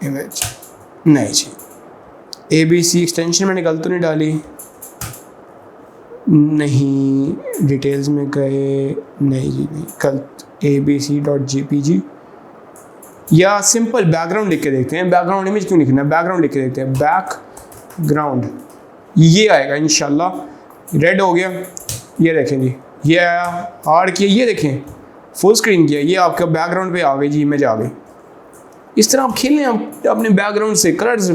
इमेज नहीं जी, ABC एक्सटेंशन मैंने गलत तो नहीं डाली, नहीं डिटेल्स में गए, नहीं जी नहीं गलत, abc.jpg, या सिंपल बैकग्राउंड लिख के देखते हैं, बैकग्राउंड इमेज क्यों लिखना है, बैकग्राउंड लिख के देखते हैं, बैकग्राउंड, ये आएगा इंशाल्लाह, रेड हो गया, ये देखें जी, ये आया, हार्ड किया, ये देखें फुल स्क्रीन किया, ये आपका बैकग्राउंड पे आ गई जी, इमेज आ गई। इस तरह आप खेल लें अपने बैकग्राउंड से, कलर्स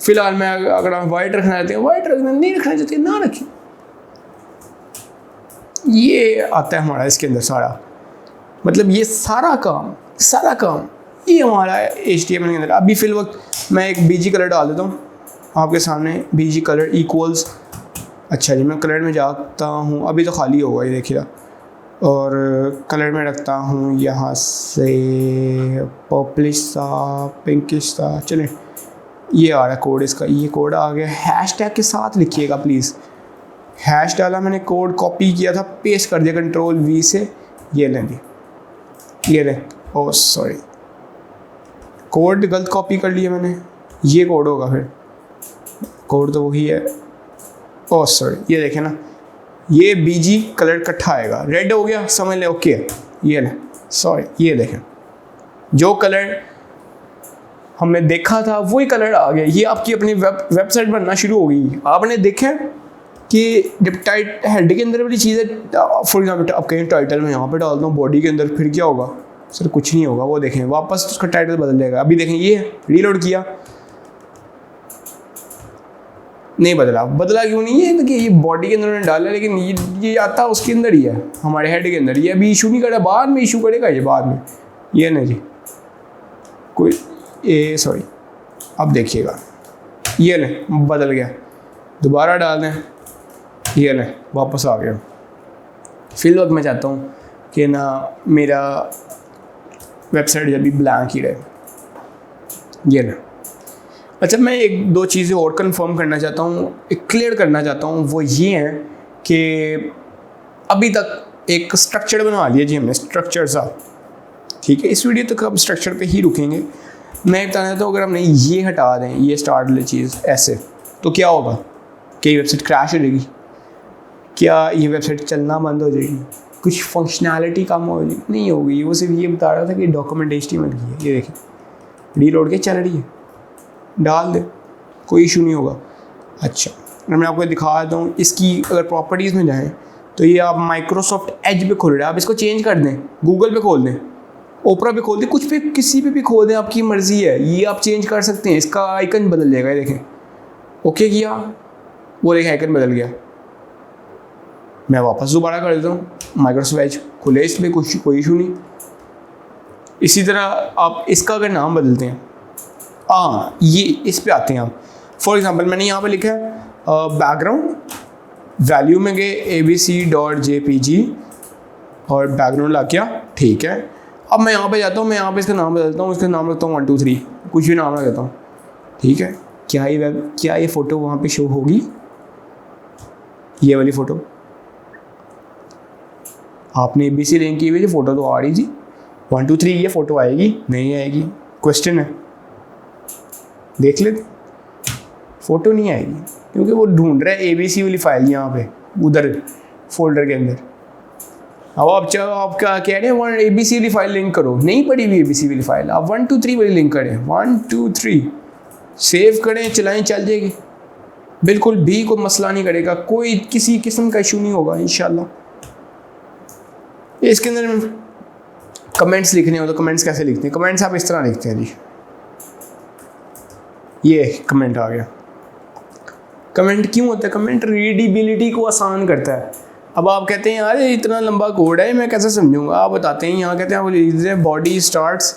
फिलहाल मैं अगर आप वाइट रखना चाहते हैं वाइट रखना, नहीं रखना चाहते ना रखें। ये आता है हमारा इसके अंदर सारा, मतलब ये सारा काम ये हमारा HTML के अंदर। अभी फिल वक्त मैं एक BG कलर डाल देता हूँ आपके सामने। BG कलर इक्वल्स, अच्छा जी मैं कलर में जाता हूँ, अभी तो खाली होगा ये देखिएगा, और कलर में रखता हूँ यहाँ से पर्पलिश सा, पिंकिश सा। चलें, ये आ रहा है कोड इसका, ये कोड आ गया। हैशटैग के साथ लिखिएगा प्लीज़। हैश डाला मैंने, कोड कॉपी किया था, पेस्ट कर दिया Ctrl V से, ये लें जी, ये लें। ओह सॉरी, कोड गलत कॉपी कर लिया मैंने, ये कोड होगा फिर, कोड तो वही है। ओह सॉरी, ये देखें ना, ये BG कलर इकट्ठा आएगा, रेड हो गया समझ लें, ओके। ये लें, सॉरी, ये देखें, जो कलर हमने देखा था वही कलर आ गया। ये आपकी अपनी वेबसाइट बनना शुरू हो गई। आपने देखा कि जब हेड के अंदर वाली चीज़ें, फॉर एग्जाम्पल अब कहीं टाइटल में यहाँ पे डालता हूँ बॉडी के अंदर, फिर क्या होगा सर? कुछ नहीं होगा। वो देखें वापस उसका टाइटल बदल जाएगा। अभी देखें ये रीलोड किया, नहीं बदला क्यों नहीं है? कि ये बॉडी के अंदर मैंने डाला, लेकिन ये आता उसके अंदर ही है, हमारे हेड के अंदर। ये अभी इशू नहीं करेगा, बाद में इशू करेगा ये बाद में। ये नहीं जी कोई सॉरी, अब देखिएगा, ये नहीं बदल गया, दोबारा डाल दें, ये नहीं वापस आ गया। फिर वक्त मैं चाहता हूँ कि ना मेरा वेबसाइट जब भी ब्लैंक ही रहे, ये ना। अच्छा, मैं एक दो चीज़ें और कंफर्म करना चाहता हूँ, एक क्लियर करना चाहता हूँ। वो ये हैं कि अभी तक एक स्ट्रक्चर बना लिया जी हमने, स्ट्रक्चर सा, ठीक है। इस वीडियो तक अब स्ट्रक्चर पे ही रुकेंगे। मैं बताना चाहता हूँ, अगर हमने ये हटा दें, ये स्टार्ट वाली चीज़ ऐसे, तो क्या होगा? क्या ये वेबसाइट क्रैश हो जाएगी? क्या ये वेबसाइट चलना बंद हो जाएगी? कुछ फंक्शनैलिटी कम हो जाएगी? नहीं होगी। वो सिर्फ ये बता रहा था कि डॉक्यूमेंट HTML की है। ये देखिए रीलोड के चल रही है, डाल दे, कोई इशू नहीं होगा। अच्छा, अगर मैं आपको दिखा देता हूँ, इसकी अगर प्रॉपर्टीज़ में जाएँ तो ये आप माइक्रोसॉफ्ट एज पे खोल रहे हैं, आप इसको चेंज कर दें, गूगल पे खोल दें, ओपरा पे खोल दें, कुछ पे किसी पे भी खोल दें, आपकी मर्ज़ी है। ये आप चेंज कर सकते हैं, इसका आइकन बदल जाएगा। ये देखें, ओके किया, वो देखें आइकन बदल गया। मैं वापस दोबारा कर देता हूँ, माइक्रोसॉफ्ट एज खुले, इसमें कोई इशू नहीं। इसी तरह आप इसका अगर नाम बदलते हैं, हाँ ये इस पे आते हैं आप। फॉर एग्जांपल मैंने यहाँ पे लिखा है बैकग्राउंड, वैल्यू में गए abc.jpg और बैकग्राउंड ला क्या, ठीक है। अब मैं यहाँ पे जाता हूँ, मैं यहाँ पे इसका नाम बदलता हूँ, इसका नाम रखता हूँ 1 2 3, कुछ भी नाम रख देता हूँ, ठीक है। क्या ये फ़ोटो वहाँ पे शो होगी? ये वाली फ़ोटो आपने ABC लिंक की हुई, फ़ोटो तो आ रही थी। 1 2 3 ये फ़ोटो आएगी नहीं आएगी? क्वेश्चन है, देख ले, फ़ोटो नहीं आएगी क्योंकि वो ढूंढ रहा है ABC वाली फाइल यहाँ पे उधर फोल्डर के अंदर। अब आप क्या कह रहे हैं ABC वाली फाइल लिंक करो, नहीं पड़ी हुई ABC वाली फाइल, आप 1 2 3 वाली लिंक करें, 1 2 3 सेव करें, चलाएं, चल जाएगी, बिल्कुल भी कोई मसला नहीं करेगा, कोई किसी किस्म का इशू नहीं होगा इंशाल्लाह। इसके अंदर कमेंट्स लिखने हो तो कमेंट्स कैसे लिखते हैं? कमेंट्स आप इस तरह लिखते हैं जी, ये कमेंट आ गया। कमेंट क्यों होता है? कमेंट रीडेबिलिटी को आसान करता है। अब आप कहते हैं यार इतना लंबा कोड है, मैं कैसे समझूंगा? आप बताते हैं, यहाँ कहते हैं आप लिख दीजिए बॉडी स्टार्ट्स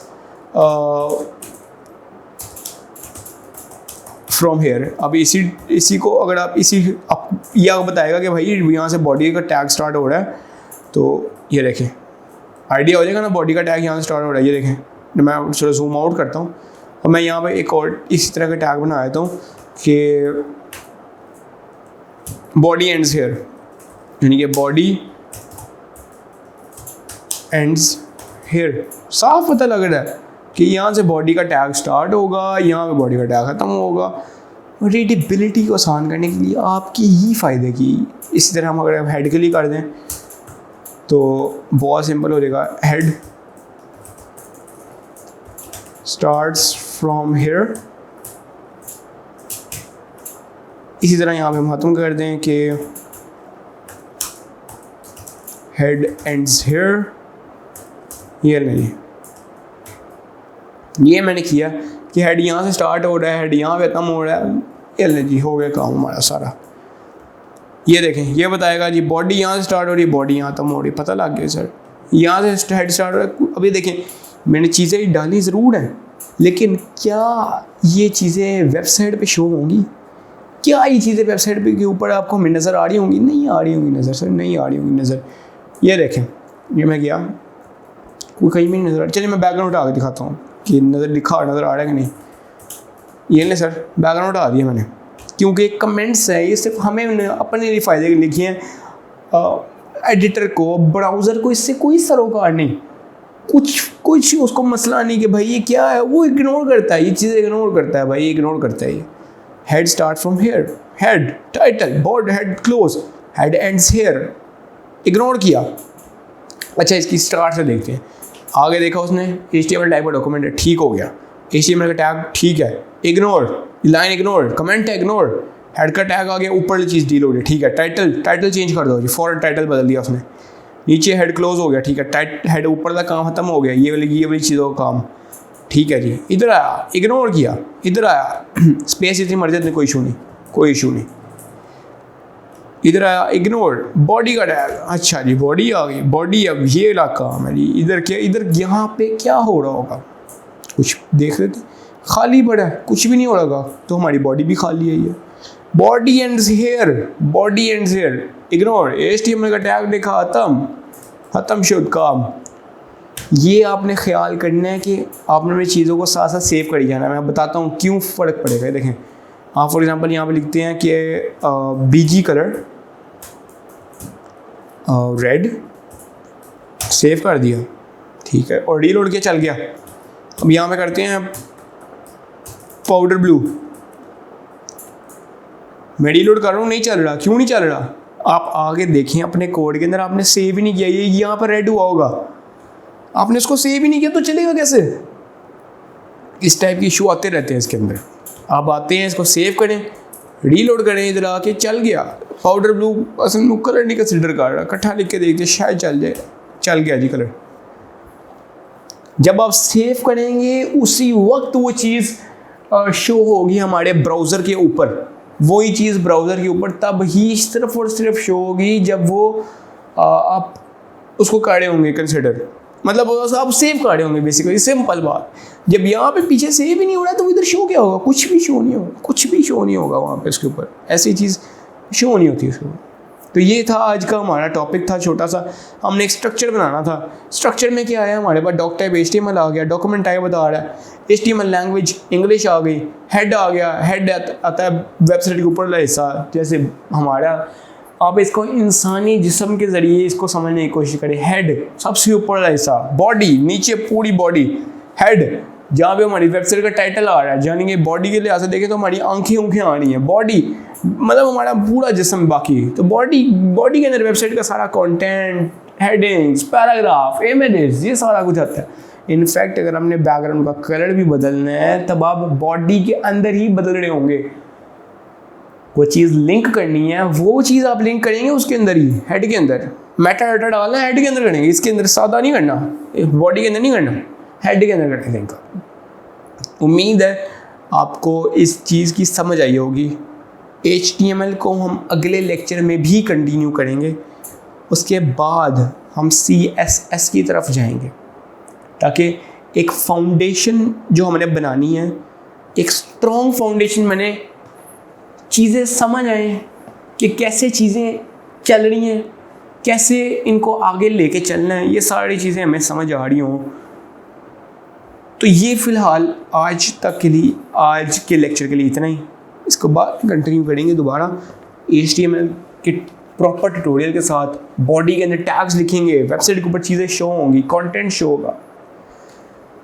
फ्रॉम हेयर। अब इसी को अगर आप ये आपको बताएगा कि भाई यहाँ से बॉडी का टैग स्टार्ट हो रहा है, तो ये देखें आइडिया हो जाएगा ना, बॉडी का टैग यहाँ से स्टार्ट हो रहा है। ये देखें, मैं चलो जूम आउट करता हूँ और मैं यहाँ पे एक और इसी तरह का टैग बना देता हूँ कि बॉडी एंड्स हेयर, यानी कि बॉडी एंड्स हेयर। साफ पता लग रहा है कि यहाँ से बॉडी का टैग स्टार्ट होगा, यहाँ पे बॉडी का टैग ख़त्म होगा। रीडेबिलिटी को आसान करने के लिए आपकी ही फ़ायदे की। इसी तरह हम अगर आप हेड के लिए कर दें तो बहुत सिंपल हो जाएगा, हेड स्टार्ट्स फ्रॉम हेयर। इसी तरह यहाँ पे हम ख़त्म कर दें कि हेड एंड्स हेयर। ये नहीं, ये मैंने किया कि हेड यहाँ से स्टार्ट हो रहा है, हेड यहाँ पे ख़त्म हो रहा है, ये जी हो गया काम हमारा सारा। ये देखें, ये बताएगा जी बॉडी यहाँ से स्टार्ट हो रही है, बॉडी यहाँ खत्म हो रही है, पता लग गया सर। यहाँ से हेड स्टार्ट हो रहा है। अभी देखें मैंने चीज़ें डाली ज़रूर हैं, लेकिन क्या ये चीज़ें वेबसाइट पे शो होंगी? क्या ये चीज़ें वेबसाइट पे के ऊपर आपको हमें नज़र आ रही होंगी? नहीं आ रही होंगी नज़र सर, नहीं आ रही होंगी नज़र। ये देखें, ये मैं गया, कोई कहीं भी नहीं नज़र आ रहा। चलिए मैं बैकग्राउंड उठा के दिखाता हूँ कि नज़र नज़र आ रहा है कि नहीं। ये नहीं सर, बैकग्राउंड उठा दिया मैंने, क्योंकि कमेंट्स है ये सिर्फ हमें अपने लिए फ़ायदे के लिखे हैं। एडिटर को, ब्राउज़र को इससे कोई सरोकार नहीं, कुछ उसको मसला नहीं कि भाई ये क्या है, वो इग्नोर करता है, ये चीज़ें इग्नोर करता है भाई, इग्नोर करता है। ये head start from here, head title, body, head close, head ends here, ignore किया। अच्छा इसकी स्टार्ट से देखते हैं। आगे देखा उसने HTML टाइप का डॉक्यूमेंट है, ठीक हो गया। HTML का टैग ठीक है, इग्नोर, लाइन इग्नोर, कमेंट है इग्नोर, हेड का टैग आ गया, ऊपर वाली चीज़ डील हो रही है, ठीक है। टाइटल चेंज कर दो जी, फॉरन टाइटल बदल दिया उसने। नीचे हेड क्लोज हो गया, ठीक है। हेड ऊपर का काम खत्म हो गया, ये वाली चीज़ों का काम, ठीक है जी। इधर आया, इग्नोर किया, इधर आया, स्पेस इतनी मर्जी नहीं, कोई इशू नहीं, कोई इशू नहीं। इधर आया, इग्नोर, बॉडी का टैग, अच्छा जी बॉडी आ गई, बॉडी अब ये इलाका है जी। इधर क्या, इधर यहाँ पे क्या हो रहा होगा, कुछ देख लेते, खाली पड़ा है, कुछ भी नहीं हो रहा, तो हमारी बॉडी भी खाली है। ये body ends here, body ends here, ignore. HTML का टैग देखा, खत्म शुद्ध काम। ये आपने ख्याल करना है कि आपने अपनी चीज़ों को साथ साथ सेव करी जाना है। मैं बताता हूँ क्यों फ़र्क पड़ेगा। देखें आप फॉर एग्जांपल यहाँ पे लिखते हैं कि BG कलर रेड, सेव कर दिया, ठीक है, और रीलोड किया, चल गया। अब यहाँ पे करते हैं पाउडर ब्लू, मैं रीलोड कर रहा हूँ, नहीं चल रहा। क्यों नहीं चल रहा? आप आगे देखें अपने कोड के अंदर, आपने सेव ही नहीं किया। ये यहाँ पर रेड हुआ होगा, आपने इसको सेव ही नहीं किया, तो चलेगा कैसे? इस टाइप की इशू आते रहते हैं इसके अंदर। आप आते हैं, इसको सेव करें, रीलोड करें, इधर आके चल गया। पाउडर ब्लू असल में कलर नहीं कंसिडर कर रहा, इकट्ठा लिख के देखते शायद चल जाए, चल गया जी कलर। जब आप सेव करेंगे उसी वक्त वो चीज़ शो होगी हमारे ब्राउज़र के ऊपर, वही चीज़ ब्राउज़र के ऊपर तब ही सिर्फ और सिर्फ शो होगी जब वो आप उसको काटे होंगे कंसिडर, मतलब आप सेव काटे होंगे बेसिकली, सिंपल बात। जब यहाँ पे पीछे सेव ही नहीं हो रहा तो इधर शो क्या होगा? कुछ भी शो नहीं होगा, कुछ भी शो नहीं होगा वहाँ पे उसके ऊपर, ऐसी चीज़ शो नहीं होती उसके ऊपर। तो ये था आज का हमारा टॉपिक, था छोटा सा। हमने एक स्ट्रक्चर बनाना था। स्ट्रक्चर में क्या है, हमारे पास डॉक टाइप HTML आ गया, डॉक्यूमेंट टाइप बता रहा है, HTML लैंग्वेज इंग्लिश आ गई, हेड आ गया, हेड आता है वेबसाइट के ऊपर वाला हिस्सा, जैसे हमारा। आप इसको इंसानी जिस्म के ज़रिए इसको समझने की कोशिश करें। हेड सबसे ऊपर वाला हिस्सा, बॉडी नीचे पूरी बॉडी, हेड जहाँ पे हमारी वेबसाइट का टाइटल आ रहा है, यानी कि बॉडी के लिहाज से देखें तो हमारी आंखें आ रही हैं, बॉडी मतलब हमारा पूरा जिस्म बाकी। तो बॉडी के अंदर वेबसाइट का सारा कंटेंट, हेडिंग्स, पैराग्राफ, इमेजेस, ये सारा कुछ आता है। इनफैक्ट अगर हमने बैकग्राउंड का कलर भी बदलना है तब आप बॉडी के अंदर ही बदल रहे होंगे। वो चीज़ लिंक करनी है, वो चीज़ आप लिंक करेंगे उसके अंदर ही, हेड के अंदर। मेटा डाटा डालना है हेड के अंदर करेंगे, इसके अंदर सादा नहीं करना, बॉडी के अंदर नहीं करना, हेड के अंदर करना लिंक। उम्मीद है आपको इस चीज़ की समझ आई होगी। HTML को हम अगले लेक्चर में भी कंटिन्यू करेंगे, उसके बाद हम CSS की तरफ जाएंगे, ताकि एक फाउंडेशन जो हमने बनानी है, एक स्ट्रॉन्ग फाउंडेशन बने, चीज़ें समझ आए कि कैसे चीज़ें चल रही हैं, कैसे इनको आगे लेके चलना है, ये सारी चीज़ें हमें समझ आ रही हों। तो ये फ़िलहाल आज तक के लिए, आज के लेक्चर के लिए इतना ही। इसको बाद कंटिन्यू करेंगे दोबारा HTML के प्रॉपर ट्यूटोरियल के साथ। बॉडी के अंदर टैग्स लिखेंगे, वेबसाइट के ऊपर चीज़ें शो होंगी, कंटेंट शो होगा।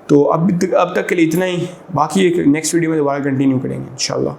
तो अब तक के लिए इतना ही, बाकी एक नेक्स्ट वीडियो में दोबारा कंटिन्यू करेंगे इंशाल्लाह।